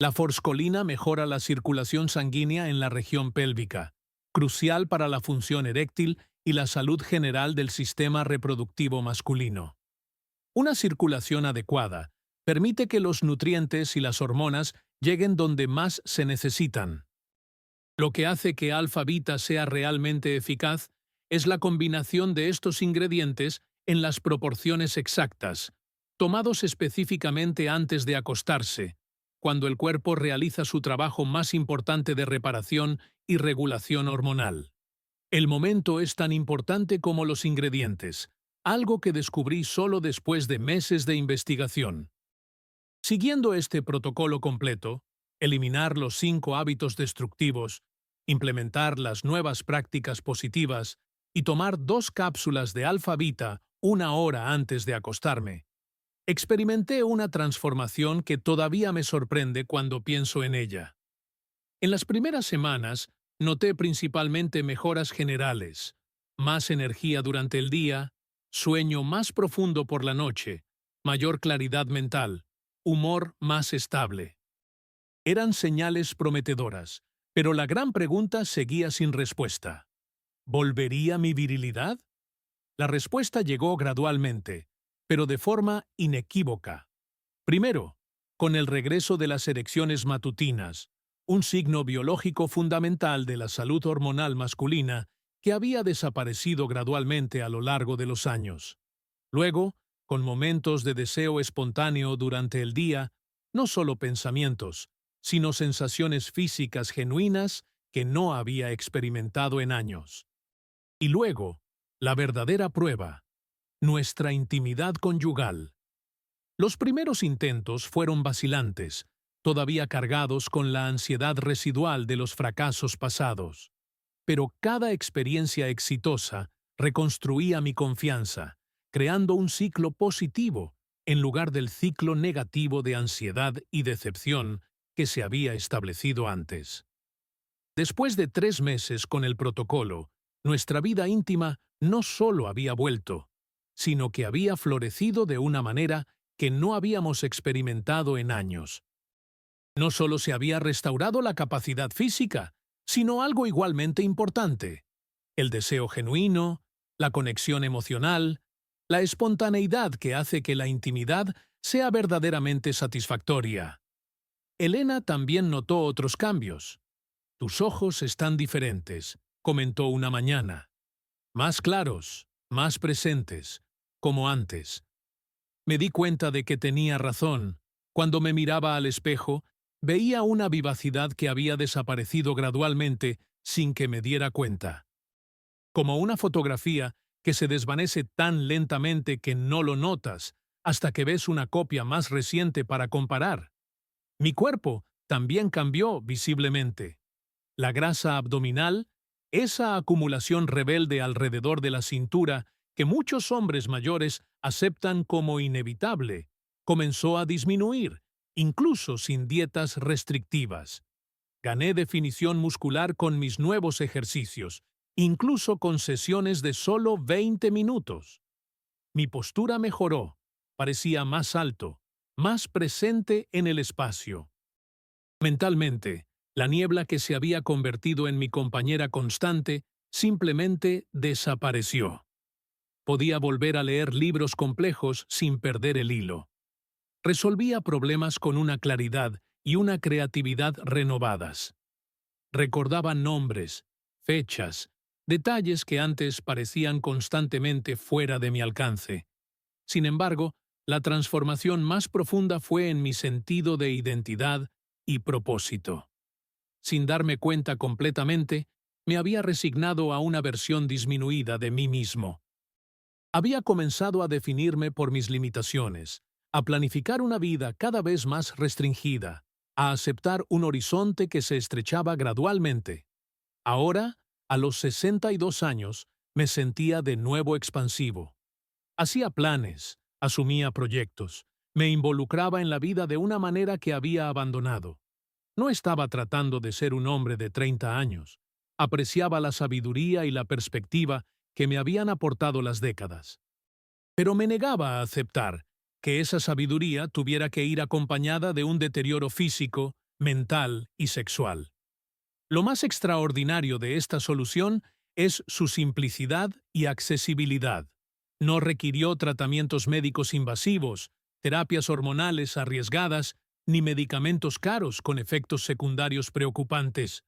La forscolina mejora la circulación sanguínea en la región pélvica, crucial para la función eréctil y la salud general del sistema reproductivo masculino. Una circulación adecuada permite que los nutrientes y las hormonas lleguen donde más se necesitan. Lo que hace que Alpha Vita sea realmente eficaz es la combinación de estos ingredientes en las proporciones exactas, tomados específicamente antes de acostarse, cuando el cuerpo realiza su trabajo más importante de reparación y regulación hormonal. El momento es tan importante como los ingredientes, algo que descubrí solo después de meses de investigación. Siguiendo este protocolo completo, eliminar los 5 hábitos destructivos, implementar las nuevas prácticas positivas y tomar 2 cápsulas de Alpha Vita 1 hora antes de acostarme, experimenté una transformación que todavía me sorprende cuando pienso en ella. En las primeras semanas, noté principalmente mejoras generales, más energía durante el día sueño más profundo por la noche, mayor claridad mental, humor más estable. Eran señales prometedoras, pero la gran pregunta seguía sin respuesta. ¿Volvería mi virilidad? La respuesta llegó gradualmente, pero de forma inequívoca. Primero, con el regreso de las erecciones matutinas, un signo biológico fundamental de la salud hormonal masculina que había desaparecido gradualmente a lo largo de los años. Luego, con momentos de deseo espontáneo durante el día, no solo pensamientos, sino sensaciones físicas genuinas que no había experimentado en años. Y luego, la verdadera prueba, nuestra intimidad conyugal. Los primeros intentos fueron vacilantes, todavía cargados con la ansiedad residual de los fracasos pasados. Pero cada experiencia exitosa reconstruía mi confianza, creando un ciclo positivo en lugar del ciclo negativo de ansiedad y decepción que se había establecido antes. Después de 3 meses con el protocolo, nuestra vida íntima no solo había vuelto, sino que había florecido de una manera que no habíamos experimentado en años. No solo se había restaurado la capacidad física, sino algo igualmente importante: el deseo genuino, la conexión emocional, la espontaneidad que hace que la intimidad sea verdaderamente satisfactoria. Elena también notó otros cambios. «Tus ojos están diferentes», comentó una mañana. «Más claros, más presentes, como antes». Me di cuenta de que tenía razón. Cuando me miraba al espejo, veía una vivacidad que había desaparecido gradualmente sin que me diera cuenta. Como una fotografía que se desvanece tan lentamente que no lo notas hasta que ves una copia más reciente para comparar. Mi cuerpo también cambió visiblemente. La grasa abdominal, esa acumulación rebelde alrededor de la cintura que muchos hombres mayores aceptan como inevitable, comenzó a disminuir, incluso sin dietas restrictivas. Gané definición muscular con mis nuevos ejercicios, incluso con sesiones de solo 20 minutos. Mi postura mejoró, parecía más alto, más presente en el espacio. Mentalmente, la niebla que se había convertido en mi compañera constante simplemente desapareció. Podía volver a leer libros complejos sin perder el hilo. Resolvía problemas con una claridad y una creatividad renovadas. Recordaba nombres, fechas, detalles que antes parecían constantemente fuera de mi alcance. Sin embargo, la transformación más profunda fue en mi sentido de identidad y propósito. Sin darme cuenta completamente, me había resignado a una versión disminuida de mí mismo. Había comenzado a definirme por mis limitaciones, a planificar una vida cada vez más restringida, a aceptar un horizonte que se estrechaba gradualmente. Ahora, a los 62 años, me sentía de nuevo expansivo. Hacía planes, asumía proyectos, me involucraba en la vida de una manera que había abandonado. No estaba tratando de ser un hombre de 30 años. Apreciaba la sabiduría y la perspectiva que me habían aportado las décadas. Pero me negaba a aceptar que esa sabiduría tuviera que ir acompañada de un deterioro físico, mental y sexual. Lo más extraordinario de esta solución es su simplicidad y accesibilidad. No requirió tratamientos médicos invasivos, terapias hormonales arriesgadas, ni medicamentos caros con efectos secundarios preocupantes.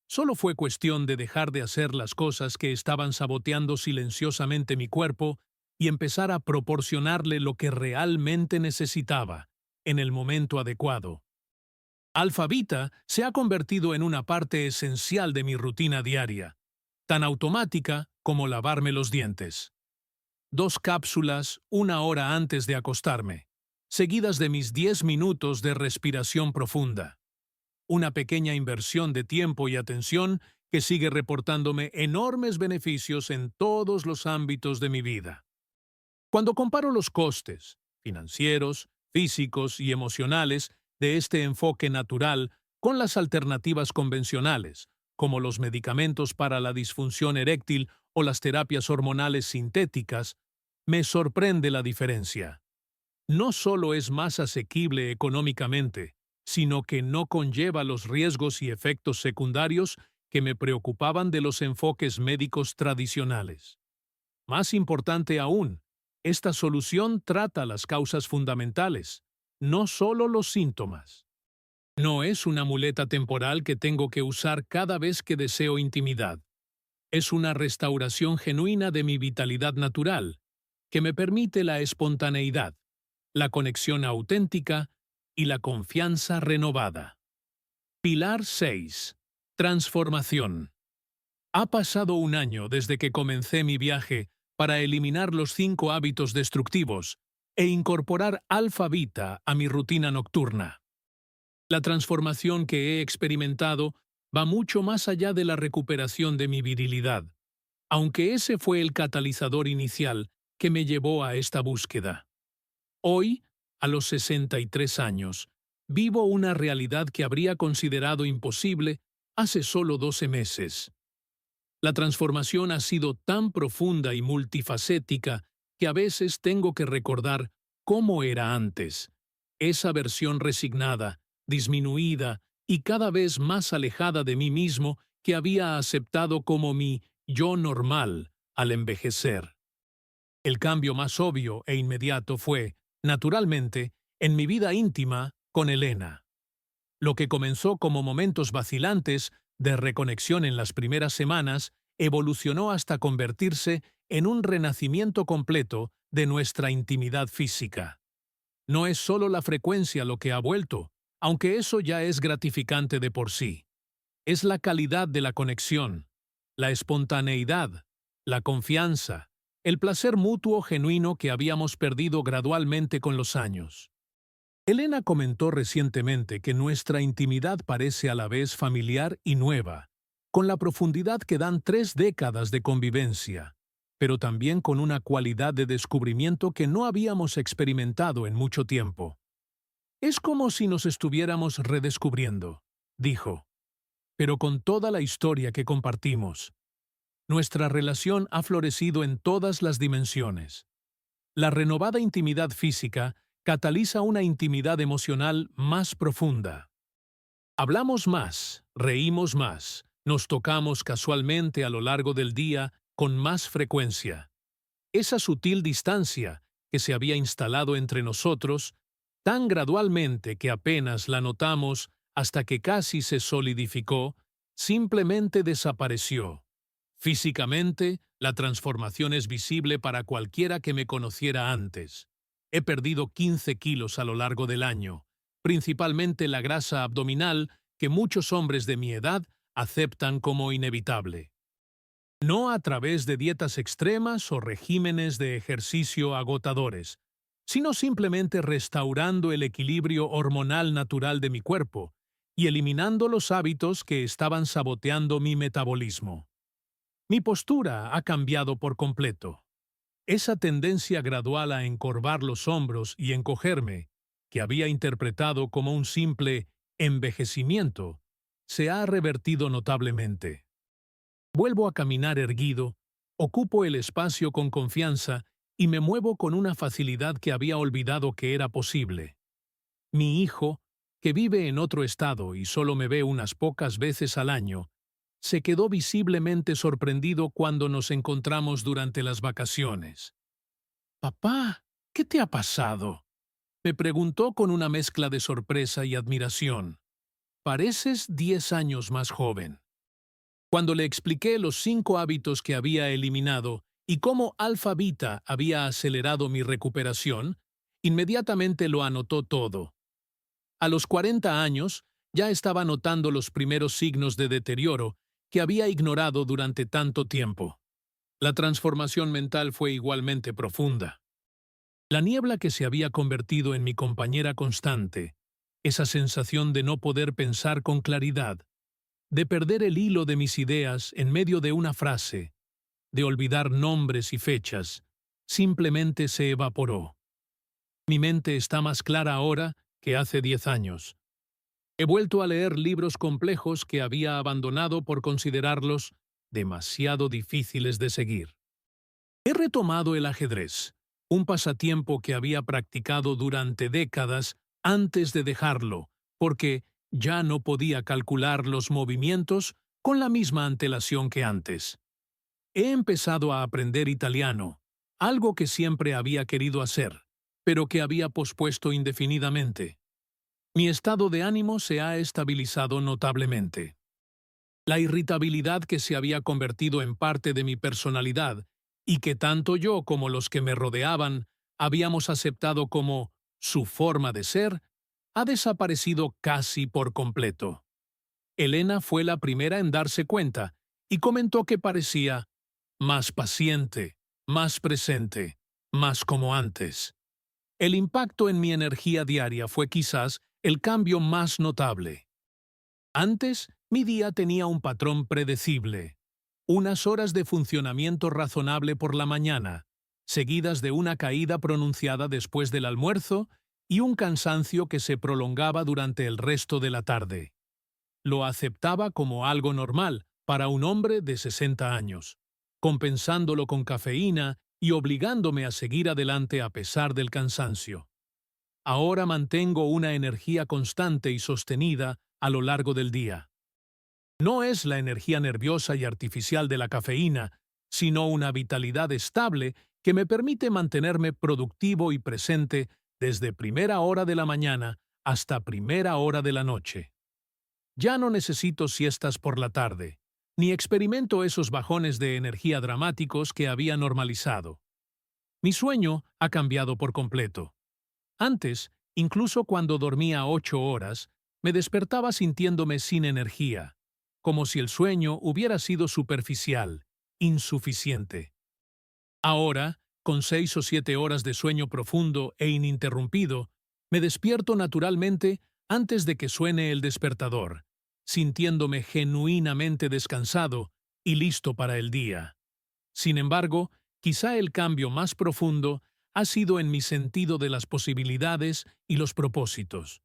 Solo fue cuestión de dejar de hacer las cosas que estaban saboteando silenciosamente mi cuerpo y empezar a proporcionarle lo que realmente necesitaba, en el momento adecuado. Alfa Beta se ha convertido en una parte esencial de mi rutina diaria, tan automática como lavarme los dientes. 2 cápsulas 1 hora antes de acostarme, seguidas de mis 10 minutos de respiración profunda. Una pequeña inversión de tiempo y atención que sigue reportándome enormes beneficios en todos los ámbitos de mi vida. Cuando comparo los costes, financieros, físicos y emocionales, de este enfoque natural con las alternativas convencionales, como los medicamentos para la disfunción eréctil o las terapias hormonales sintéticas, me sorprende la diferencia. No solo es más asequible económicamente, sino que no conlleva los riesgos y efectos secundarios que me preocupaban de los enfoques médicos tradicionales. Más importante aún, esta solución trata las causas fundamentales, no solo los síntomas. No es una muleta temporal que tengo que usar cada vez que deseo intimidad. Es una restauración genuina de mi vitalidad natural, que me permite la espontaneidad, la conexión auténtica y la confianza renovada. Pilar 6. Transformación. Ha pasado un año desde que comencé mi viaje para eliminar los 5 hábitos destructivos e incorporar alfa-beta a mi rutina nocturna. La transformación que he experimentado va mucho más allá de la recuperación de mi virilidad, aunque ese fue el catalizador inicial que me llevó a esta búsqueda. Hoy, a los 63 años, vivo una realidad que habría considerado imposible hace solo 12 meses. La transformación ha sido tan profunda y multifacética que a veces tengo que recordar cómo era antes, esa versión resignada, disminuida y cada vez más alejada de mí mismo que había aceptado como mi yo normal al envejecer. El cambio más obvio e inmediato fue, naturalmente, en mi vida íntima con Elena. Lo que comenzó como momentos vacilantes de reconexión en las primeras semanas evolucionó hasta convertirse en un renacimiento completo de nuestra intimidad física. No es solo la frecuencia lo que ha vuelto, aunque eso ya es gratificante de por sí. Es la calidad de la conexión, la espontaneidad, la confianza, el placer mutuo genuino que habíamos perdido gradualmente con los años. Elena comentó recientemente que nuestra intimidad parece a la vez familiar y nueva, con la profundidad que dan 3 décadas de convivencia, pero también con una cualidad de descubrimiento que no habíamos experimentado en mucho tiempo. Es como si nos estuviéramos redescubriendo, dijo, pero con toda la historia que compartimos. Nuestra relación ha florecido en todas las dimensiones. La renovada intimidad física cataliza una intimidad emocional más profunda. Hablamos más, reímos más, nos tocamos casualmente a lo largo del día con más frecuencia. Esa sutil distancia que se había instalado entre nosotros, tan gradualmente que apenas la notamos hasta que casi se solidificó, simplemente desapareció. Físicamente, la transformación es visible para cualquiera que me conociera antes. He perdido 15 kilos a lo largo del año, principalmente la grasa abdominal que muchos hombres de mi edad aceptan como inevitable. No a través de dietas extremas o regímenes de ejercicio agotadores, sino simplemente restaurando el equilibrio hormonal natural de mi cuerpo y eliminando los hábitos que estaban saboteando mi metabolismo. Mi postura ha cambiado por completo. Esa tendencia gradual a encorvar los hombros y encogerme, que había interpretado como un simple envejecimiento, se ha revertido notablemente. Vuelvo a caminar erguido, ocupo el espacio con confianza y me muevo con una facilidad que había olvidado que era posible. Mi hijo, que vive en otro estado y solo me ve unas pocas veces al año, se quedó visiblemente sorprendido cuando nos encontramos durante las vacaciones. «Papá, ¿qué te ha pasado?», me preguntó con una mezcla de sorpresa y admiración. «Pareces 10 años más joven». Cuando le expliqué los 5 hábitos que había eliminado y cómo alfa-beta había acelerado mi recuperación, inmediatamente lo anotó todo. A los 40 años, ya estaba notando los primeros signos de deterioro que había ignorado durante tanto tiempo. La transformación mental fue igualmente profunda. La niebla que se había convertido en mi compañera constante, esa sensación de no poder pensar con claridad, de perder el hilo de mis ideas en medio de una frase, de olvidar nombres y fechas, simplemente se evaporó. Mi mente está más clara ahora que hace 10 años. He vuelto a leer libros complejos que había abandonado por considerarlos demasiado difíciles de seguir. He retomado el ajedrez, un pasatiempo que había practicado durante décadas antes de dejarlo, porque ya no podía calcular los movimientos con la misma antelación que antes. He empezado a aprender italiano, algo que siempre había querido hacer, pero que había pospuesto indefinidamente. Mi estado de ánimo se ha estabilizado notablemente. La irritabilidad que se había convertido en parte de mi personalidad y que tanto yo como los que me rodeaban habíamos aceptado como su forma de ser, ha desaparecido casi por completo. Elena fue la primera en darse cuenta y comentó que parecía más paciente, más presente, más como antes. El impacto en mi energía diaria fue quizás el cambio más notable. Antes, mi día tenía un patrón predecible. Unas horas de funcionamiento razonable por la mañana, seguidas de una caída pronunciada después del almuerzo y un cansancio que se prolongaba durante el resto de la tarde. Lo aceptaba como algo normal para un hombre de 60 años, compensándolo con cafeína y obligándome a seguir adelante a pesar del cansancio. Ahora mantengo una energía constante y sostenida a lo largo del día. No es la energía nerviosa y artificial de la cafeína, sino una vitalidad estable que me permite mantenerme productivo y presente desde primera hora de la mañana hasta primera hora de la noche. Ya no necesito siestas por la tarde, ni experimento esos bajones de energía dramáticos que había normalizado. Mi sueño ha cambiado por completo. Antes, incluso cuando dormía 8 horas, me despertaba sintiéndome sin energía, como si el sueño hubiera sido superficial, insuficiente. Ahora, con 6 o 7 horas de sueño profundo e ininterrumpido, me despierto naturalmente antes de que suene el despertador, sintiéndome genuinamente descansado y listo para el día. Sin embargo, quizá el cambio más profundo ha sido en mi sentido de las posibilidades y los propósitos.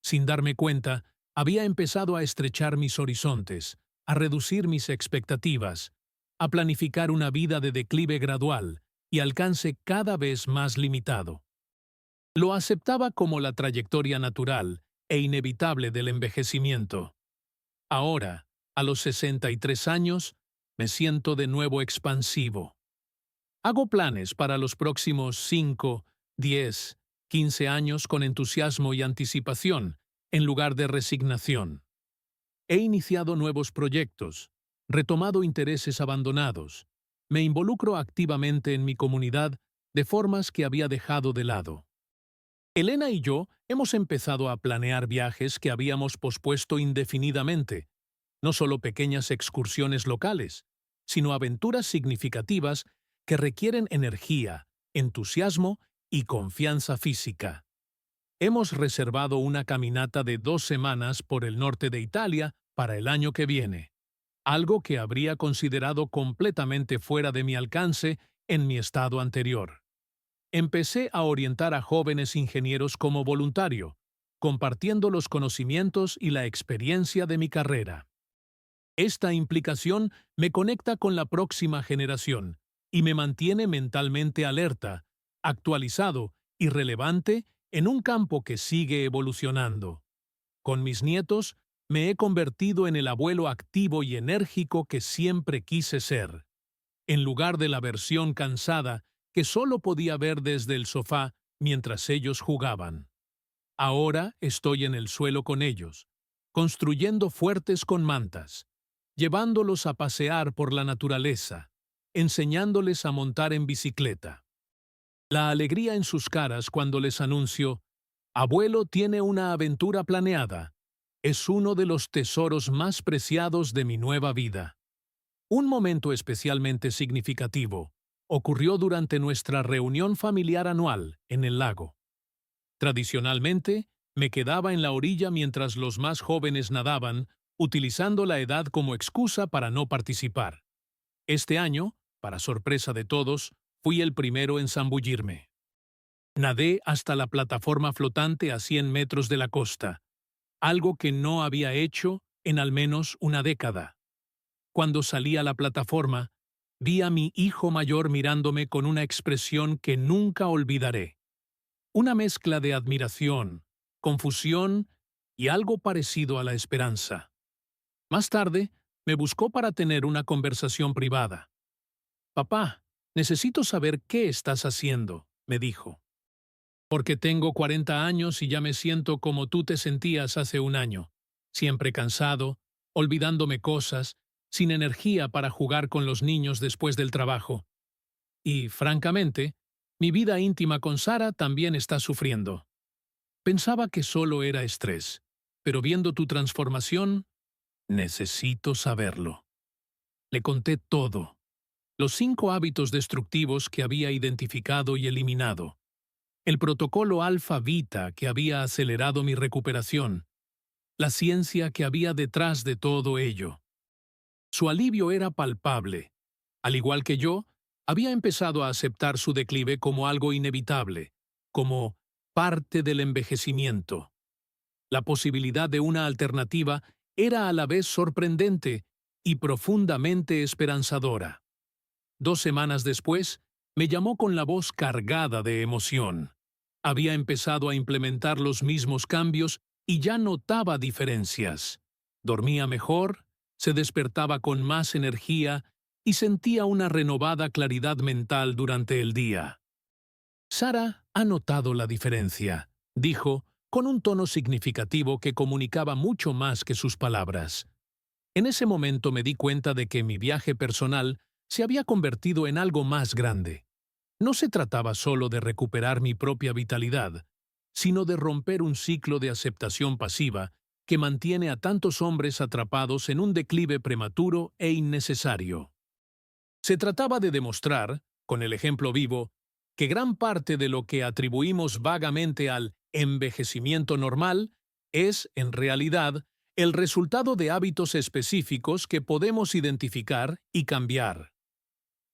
Sin darme cuenta, había empezado a estrechar mis horizontes, a reducir mis expectativas, a planificar una vida de declive gradual y alcance cada vez más limitado. Lo aceptaba como la trayectoria natural e inevitable del envejecimiento. Ahora, a los 63 años, me siento de nuevo expansivo. Hago planes para los próximos 5, 10, 15 años con entusiasmo y anticipación, en lugar de resignación. He iniciado nuevos proyectos, retomado intereses abandonados, me involucro activamente en mi comunidad de formas que había dejado de lado. Elena y yo hemos empezado a planear viajes que habíamos pospuesto indefinidamente, no solo pequeñas excursiones locales, sino aventuras significativas que requieren energía, entusiasmo y confianza física. Hemos reservado una caminata de 2 semanas por el norte de Italia para el año que viene, algo que habría considerado completamente fuera de mi alcance en mi estado anterior. Empecé a orientar a jóvenes ingenieros como voluntario, compartiendo los conocimientos y la experiencia de mi carrera. Esta implicación me conecta con la próxima generación y me mantiene mentalmente alerta, actualizado y relevante en un campo que sigue evolucionando. Con mis nietos, me he convertido en el abuelo activo y enérgico que siempre quise ser, en lugar de la versión cansada que solo podía ver desde el sofá mientras ellos jugaban. Ahora estoy en el suelo con ellos, construyendo fuertes con mantas, llevándolos a pasear por la naturaleza, enseñándoles a montar en bicicleta. La alegría en sus caras cuando les anuncio, «Abuelo tiene una aventura planeada», es uno de los tesoros más preciados de mi nueva vida. Un momento especialmente significativo ocurrió durante nuestra reunión familiar anual en el lago. Tradicionalmente, me quedaba en la orilla mientras los más jóvenes nadaban, utilizando la edad como excusa para no participar. Este año, para sorpresa de todos, fui el primero en zambullirme. Nadé hasta la plataforma flotante a 100 metros de la costa, algo que no había hecho en al menos una década. Cuando salí a la plataforma, vi a mi hijo mayor mirándome con una expresión que nunca olvidaré. Una mezcla de admiración, confusión y algo parecido a la esperanza. Más tarde, me buscó para tener una conversación privada. «Papá, necesito saber qué estás haciendo», me dijo. «Porque tengo 40 años y ya me siento como tú te sentías hace un año, siempre cansado, olvidándome cosas, sin energía para jugar con los niños después del trabajo. Y, francamente, mi vida íntima con Sara también está sufriendo. Pensaba que solo era estrés, pero viendo tu transformación, necesito saberlo». Le conté todo. Los 5 hábitos destructivos que había identificado y eliminado. El protocolo Alfa Vita que había acelerado mi recuperación. La ciencia que había detrás de todo ello. Su alivio era palpable. Al igual que yo, había empezado a aceptar su declive como algo inevitable, como parte del envejecimiento. La posibilidad de una alternativa era a la vez sorprendente y profundamente esperanzadora. 2 semanas después, me llamó con la voz cargada de emoción. Había empezado a implementar los mismos cambios y ya notaba diferencias. Dormía mejor, se despertaba con más energía y sentía una renovada claridad mental durante el día. «Sara ha notado la diferencia», dijo, con un tono significativo que comunicaba mucho más que sus palabras. En ese momento me di cuenta de que mi viaje personal se había convertido en algo más grande. No se trataba solo de recuperar mi propia vitalidad, sino de romper un ciclo de aceptación pasiva que mantiene a tantos hombres atrapados en un declive prematuro e innecesario. Se trataba de demostrar, con el ejemplo vivo, que gran parte de lo que atribuimos vagamente al envejecimiento normal es, en realidad, el resultado de hábitos específicos que podemos identificar y cambiar.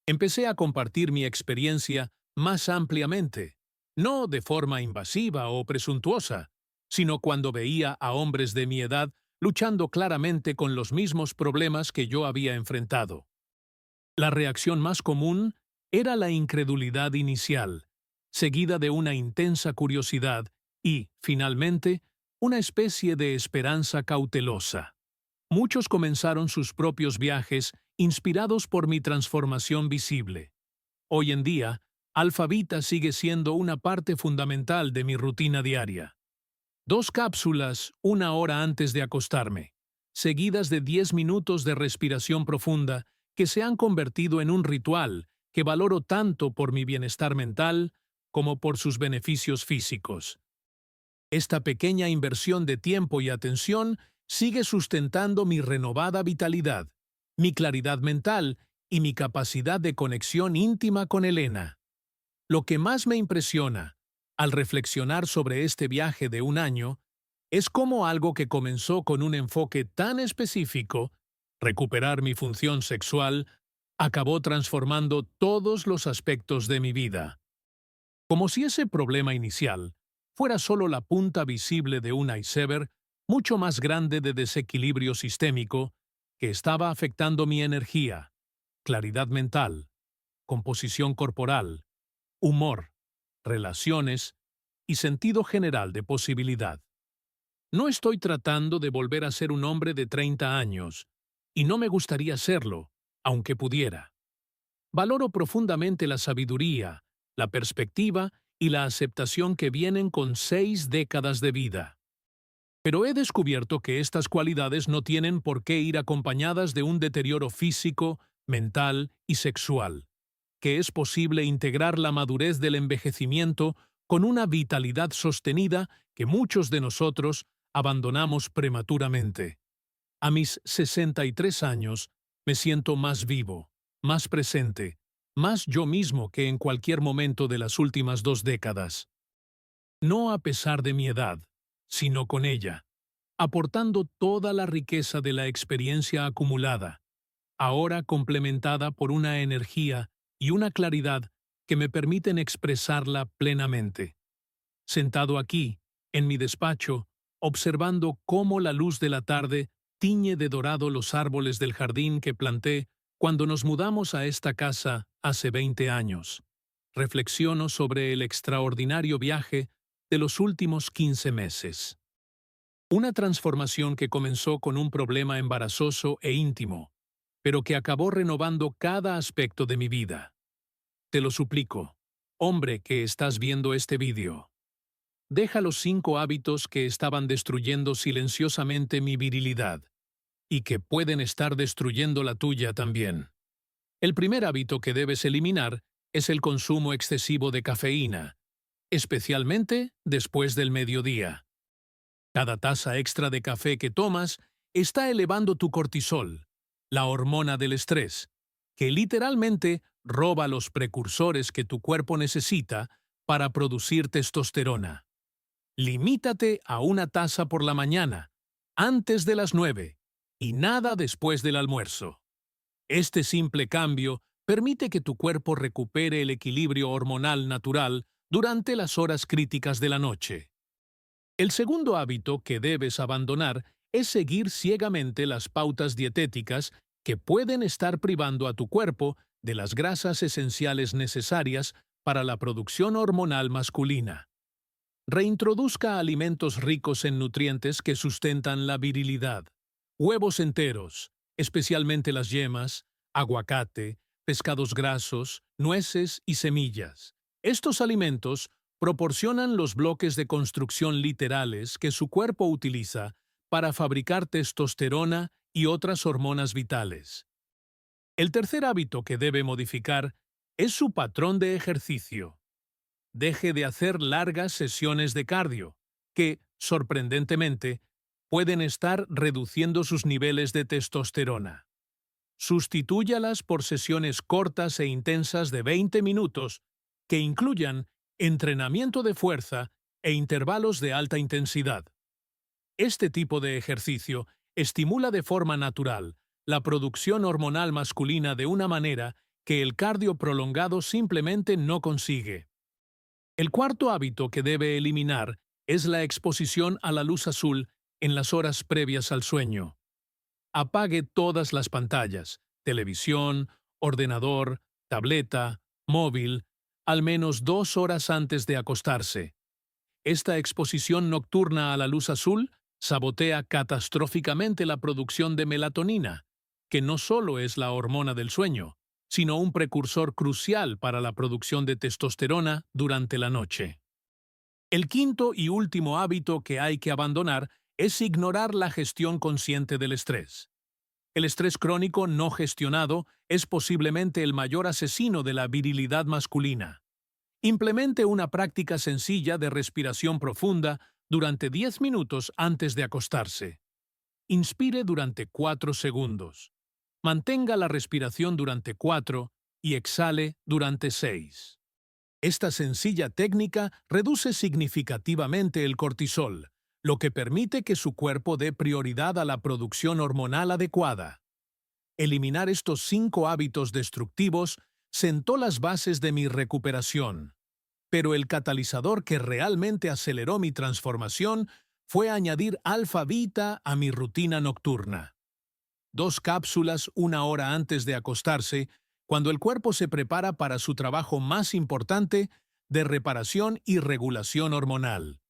Empecé a compartir mi experiencia más ampliamente, no de forma invasiva o presuntuosa, sino cuando veía a hombres de mi edad luchando claramente con los mismos problemas que yo había enfrentado. La reacción más común era la incredulidad inicial, seguida de una intensa curiosidad y, finalmente, una especie de esperanza cautelosa. Muchos comenzaron sus propios viajes inspirados por mi transformación visible. Hoy en día, Alfa Vita sigue siendo una parte fundamental de mi rutina diaria. 2 cápsulas 1 hora antes de acostarme, seguidas de 10 minutos de respiración profunda que se han convertido en un ritual que valoro tanto por mi bienestar mental como por sus beneficios físicos. Esta pequeña inversión de tiempo y atención sigue sustentando mi renovada vitalidad, mi claridad mental y mi capacidad de conexión íntima con Elena. Lo que más me impresiona, al reflexionar sobre este viaje de un año, es cómo algo que comenzó con un enfoque tan específico, recuperar mi función sexual, acabó transformando todos los aspectos de mi vida. Como si ese problema inicial fuera solo la punta visible de un iceberg mucho más grande de desequilibrio sistémico que estaba afectando mi energía, claridad mental, composición corporal, humor, relaciones y sentido general de posibilidad. No estoy tratando de volver a ser un hombre de 30 años, y no me gustaría serlo, aunque pudiera. Valoro profundamente la sabiduría, la perspectiva y la aceptación que vienen con 6 décadas de vida. Pero he descubierto que estas cualidades no tienen por qué ir acompañadas de un deterioro físico, mental y sexual, que es posible integrar la madurez del envejecimiento con una vitalidad sostenida que muchos de nosotros abandonamos prematuramente. A mis 63 años me siento más vivo, más presente, más yo mismo que en cualquier momento de las últimas 2 décadas. No a pesar de mi edad, sino con ella, aportando toda la riqueza de la experiencia acumulada, ahora complementada por una energía y una claridad que me permiten expresarla plenamente. Sentado aquí, en mi despacho, observando cómo la luz de la tarde tiñe de dorado los árboles del jardín que planté Cuando nos mudamos a esta casa hace 20 años, reflexiono sobre el extraordinario viaje de los últimos 15 meses. Una transformación que comenzó con un problema embarazoso e íntimo, pero que acabó renovando cada aspecto de mi vida. Te lo suplico, hombre que estás viendo este vídeo. Deja los 5 hábitos que estaban destruyendo silenciosamente mi virilidad y que pueden estar destruyendo la tuya también. El primer hábito que debes eliminar es el consumo excesivo de cafeína, especialmente después del mediodía. Cada taza extra de café que tomas está elevando tu cortisol, la hormona del estrés, que literalmente roba los precursores que tu cuerpo necesita para producir testosterona. Limítate a una taza por la mañana, antes de las 9, y nada después del almuerzo. Este simple cambio permite que tu cuerpo recupere el equilibrio hormonal natural durante las horas críticas de la noche. El segundo hábito que debes abandonar es seguir ciegamente las pautas dietéticas que pueden estar privando a tu cuerpo de las grasas esenciales necesarias para la producción hormonal masculina. Reintroduzca alimentos ricos en nutrientes que sustentan la virilidad. Huevos enteros, especialmente las yemas, aguacate, pescados grasos, nueces y semillas. Estos alimentos proporcionan los bloques de construcción literales que su cuerpo utiliza para fabricar testosterona y otras hormonas vitales. El tercer hábito que debe modificar es su patrón de ejercicio. Deje de hacer largas sesiones de cardio, que, sorprendentemente, pueden estar reduciendo sus niveles de testosterona. Sustitúyalas por sesiones cortas e intensas de 20 minutos que incluyan entrenamiento de fuerza e intervalos de alta intensidad. Este tipo de ejercicio estimula de forma natural la producción hormonal masculina de una manera que el cardio prolongado simplemente no consigue. El cuarto hábito que debe eliminar es la exposición a la luz azul en las horas previas al sueño. Apague todas las pantallas, televisión, ordenador, tableta, móvil, al menos 2 horas antes de acostarse. Esta exposición nocturna a la luz azul sabotea catastróficamente la producción de melatonina, que no solo es la hormona del sueño, sino un precursor crucial para la producción de testosterona durante la noche. El quinto y último hábito que hay que abandonar es ignorar la gestión consciente del estrés. El estrés crónico no gestionado es posiblemente el mayor asesino de la virilidad masculina. Implemente una práctica sencilla de respiración profunda durante 10 minutos antes de acostarse. Inspire durante 4 segundos. Mantenga la respiración durante 4 y exhale durante 6. Esta sencilla técnica reduce significativamente el cortisol, lo que permite que su cuerpo dé prioridad a la producción hormonal adecuada. Eliminar estos 5 hábitos destructivos sentó las bases de mi recuperación, pero el catalizador que realmente aceleró mi transformación fue añadir alfa-beta a mi rutina nocturna. 2 cápsulas 1 hora antes de acostarse, cuando el cuerpo se prepara para su trabajo más importante de reparación y regulación hormonal.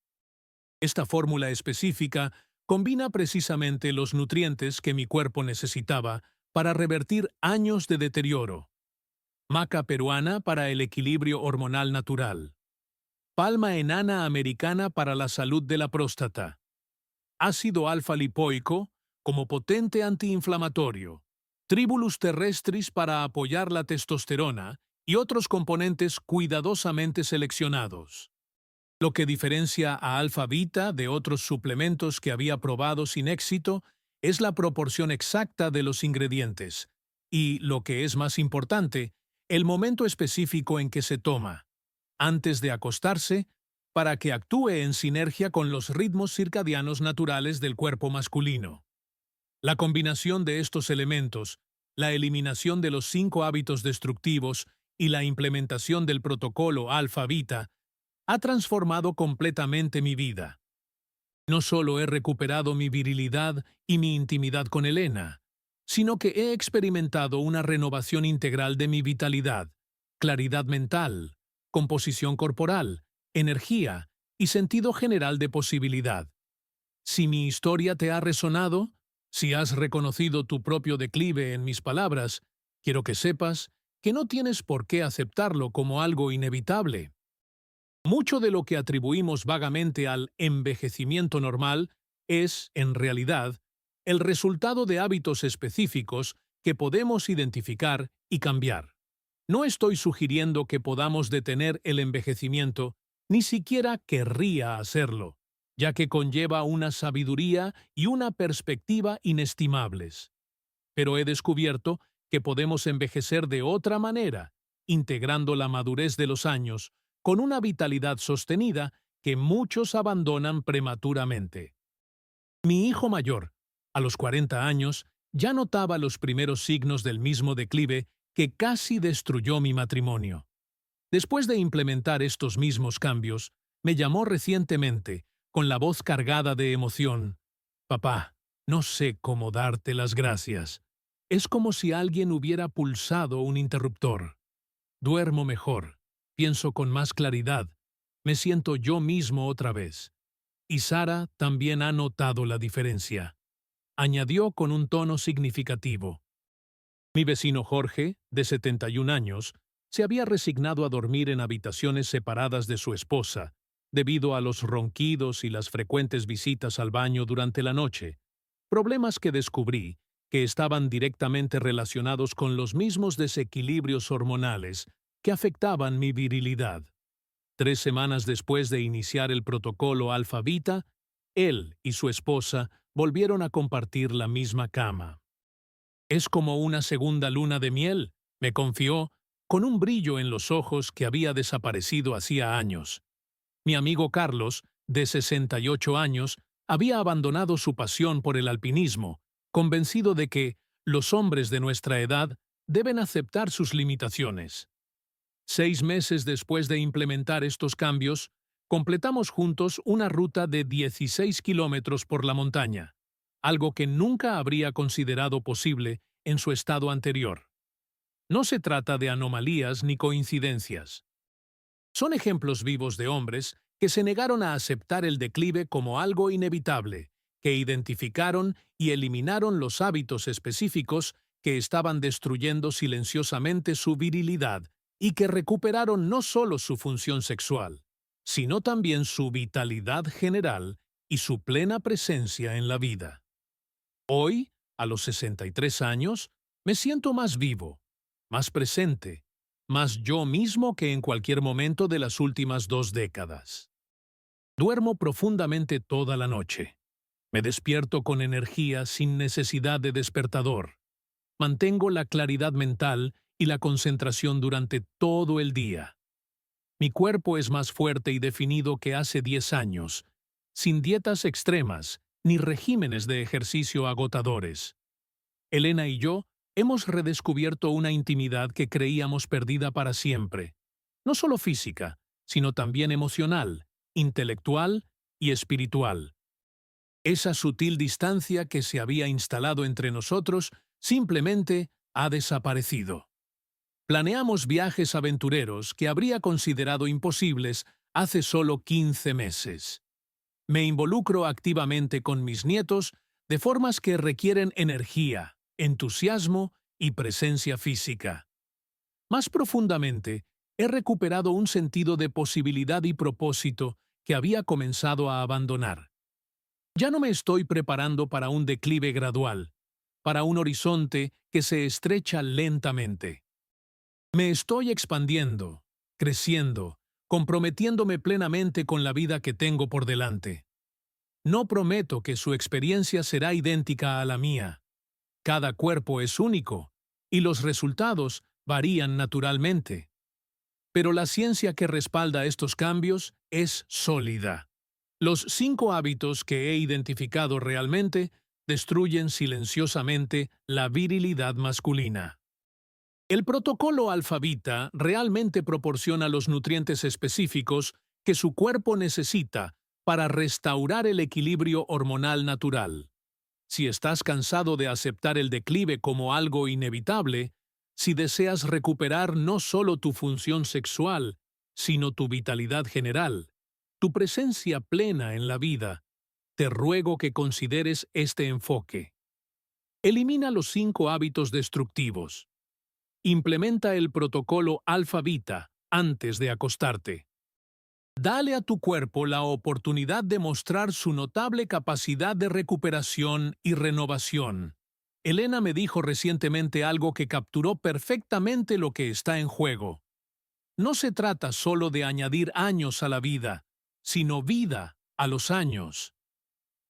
Esta fórmula específica combina precisamente los nutrientes que mi cuerpo necesitaba para revertir años de deterioro. Maca peruana para el equilibrio hormonal natural. Palma enana americana para la salud de la próstata. Ácido alfa-lipoico como potente antiinflamatorio. Tribulus terrestris para apoyar la testosterona y otros componentes cuidadosamente seleccionados. Lo que diferencia a alfa-beta de otros suplementos que había probado sin éxito es la proporción exacta de los ingredientes y, lo que es más importante, el momento específico en que se toma, antes de acostarse, para que actúe en sinergia con los ritmos circadianos naturales del cuerpo masculino. La combinación de estos elementos, la eliminación de los 5 hábitos destructivos y la implementación del protocolo alfa-beta ha transformado completamente mi vida. No solo he recuperado mi virilidad y mi intimidad con Elena, sino que he experimentado una renovación integral de mi vitalidad, claridad mental, composición corporal, energía y sentido general de posibilidad. Si mi historia te ha resonado, si has reconocido tu propio declive en mis palabras, quiero que sepas que no tienes por qué aceptarlo como algo inevitable. Mucho de lo que atribuimos vagamente al envejecimiento normal es, en realidad, el resultado de hábitos específicos que podemos identificar y cambiar. No estoy sugiriendo que podamos detener el envejecimiento, ni siquiera querría hacerlo, ya que conlleva una sabiduría y una perspectiva inestimables. Pero he descubierto que podemos envejecer de otra manera, integrando la madurez de los años con una vitalidad sostenida que muchos abandonan prematuramente. Mi hijo mayor, a los 40 años, ya notaba los primeros signos del mismo declive que casi destruyó mi matrimonio. Después de implementar estos mismos cambios, me llamó recientemente, con la voz cargada de emoción. Papá, no sé cómo darte las gracias. Es como si alguien hubiera pulsado un interruptor. Duermo mejor, pienso con más claridad, me siento yo mismo otra vez. Y Sara también ha notado la diferencia. Añadió con un tono significativo. Mi vecino Jorge, de 71 años, se había resignado a dormir en habitaciones separadas de su esposa, debido a los ronquidos y las frecuentes visitas al baño durante la noche, problemas que descubrí que estaban directamente relacionados con los mismos desequilibrios hormonales que afectaban mi virilidad. 3 semanas después de iniciar el protocolo Alfa-Vita, él y su esposa volvieron a compartir la misma cama. Es como una segunda luna de miel, me confió, con un brillo en los ojos que había desaparecido hacía años. Mi amigo Carlos, de 68 años, había abandonado su pasión por el alpinismo, convencido de que los hombres de nuestra edad deben aceptar sus limitaciones. 6 meses después de implementar estos cambios, completamos juntos una ruta de 16 kilómetros por la montaña, algo que nunca habría considerado posible en su estado anterior. No se trata de anomalías ni coincidencias. Son ejemplos vivos de hombres que se negaron a aceptar el declive como algo inevitable, que identificaron y eliminaron los hábitos específicos que estaban destruyendo silenciosamente su virilidad y que recuperaron no solo su función sexual, sino también su vitalidad general y su plena presencia en la vida. Hoy, a los 63 años, me siento más vivo, más presente, más yo mismo que en cualquier momento de las últimas 2 décadas. Duermo profundamente toda la noche. Me despierto con energía sin necesidad de despertador. Mantengo la claridad mental y la concentración durante todo el día. Mi cuerpo es más fuerte y definido que hace 10 años, sin dietas extremas ni regímenes de ejercicio agotadores. Elena y yo hemos redescubierto una intimidad que creíamos perdida para siempre, no solo física, sino también emocional, intelectual y espiritual. Esa sutil distancia que se había instalado entre nosotros simplemente ha desaparecido. Planeamos viajes aventureros que habría considerado imposibles hace solo 15 meses. Me involucro activamente con mis nietos de formas que requieren energía, entusiasmo y presencia física. Más profundamente, he recuperado un sentido de posibilidad y propósito que había comenzado a abandonar. Ya no me estoy preparando para un declive gradual, para un horizonte que se estrecha lentamente. Me estoy expandiendo, creciendo, comprometiéndome plenamente con la vida que tengo por delante. No prometo que su experiencia será idéntica a la mía. Cada cuerpo es único, y los resultados varían naturalmente. Pero la ciencia que respalda estos cambios es sólida. Los 5 hábitos que he identificado realmente destruyen silenciosamente la virilidad masculina. El protocolo Alfa-Vita realmente proporciona los nutrientes específicos que su cuerpo necesita para restaurar el equilibrio hormonal natural. Si estás cansado de aceptar el declive como algo inevitable, si deseas recuperar no solo tu función sexual, sino tu vitalidad general, tu presencia plena en la vida, te ruego que consideres este enfoque. Elimina los 5 hábitos destructivos. Implementa el protocolo Alfa-Vita antes de acostarte. Dale a tu cuerpo la oportunidad de mostrar su notable capacidad de recuperación y renovación. Elena me dijo recientemente algo que capturó perfectamente lo que está en juego. No se trata solo de añadir años a la vida, sino vida a los años.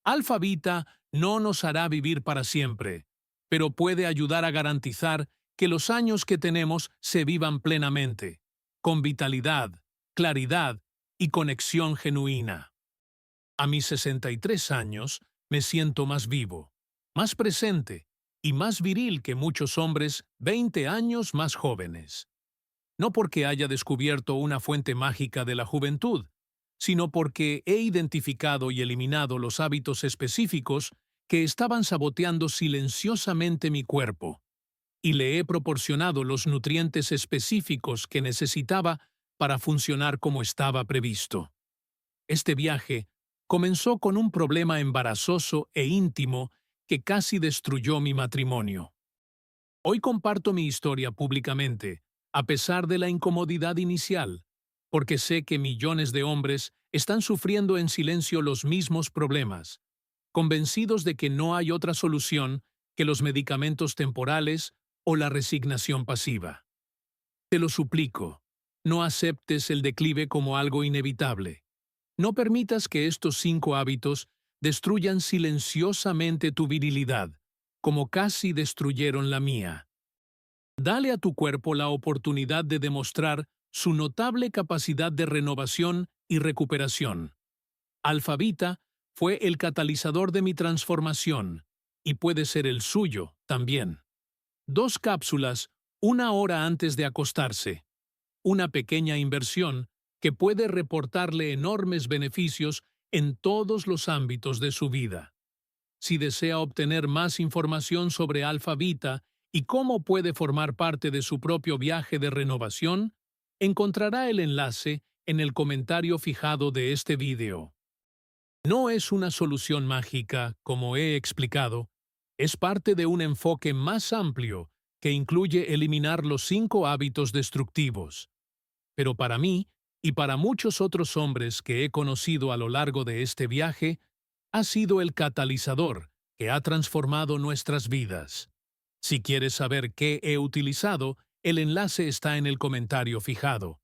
Alfa-Vita no nos hará vivir para siempre, pero puede ayudar a garantizar que los años que tenemos se vivan plenamente, con vitalidad, claridad y conexión genuina. A mis 63 años me siento más vivo, más presente y más viril que muchos hombres 20 años más jóvenes. No porque haya descubierto una fuente mágica de la juventud, sino porque he identificado y eliminado los hábitos específicos que estaban saboteando silenciosamente mi cuerpo, y le he proporcionado los nutrientes específicos que necesitaba para funcionar como estaba previsto. Este viaje comenzó con un problema embarazoso e íntimo que casi destruyó mi matrimonio. Hoy comparto mi historia públicamente, a pesar de la incomodidad inicial, porque sé que millones de hombres están sufriendo en silencio los mismos problemas, convencidos de que no hay otra solución que los medicamentos temporales o la resignación pasiva. Te lo suplico, no aceptes el declive como algo inevitable. No permitas que estos 5 hábitos destruyan silenciosamente tu virilidad, como casi destruyeron la mía. Dale a tu cuerpo la oportunidad de demostrar su notable capacidad de renovación y recuperación. Alfa-Vita fue el catalizador de mi transformación, y puede ser el suyo también. 2 cápsulas, 1 hora antes de acostarse. Una pequeña inversión que puede reportarle enormes beneficios en todos los ámbitos de su vida. Si desea obtener más información sobre Alfa-Vita y cómo puede formar parte de su propio viaje de renovación, encontrará el enlace en el comentario fijado de este video. No es una solución mágica, como he explicado, es parte de un enfoque más amplio que incluye eliminar los 5 hábitos destructivos. Pero para mí, y para muchos otros hombres que he conocido a lo largo de este viaje, ha sido el catalizador que ha transformado nuestras vidas. Si quieres saber qué he utilizado, el enlace está en el comentario fijado.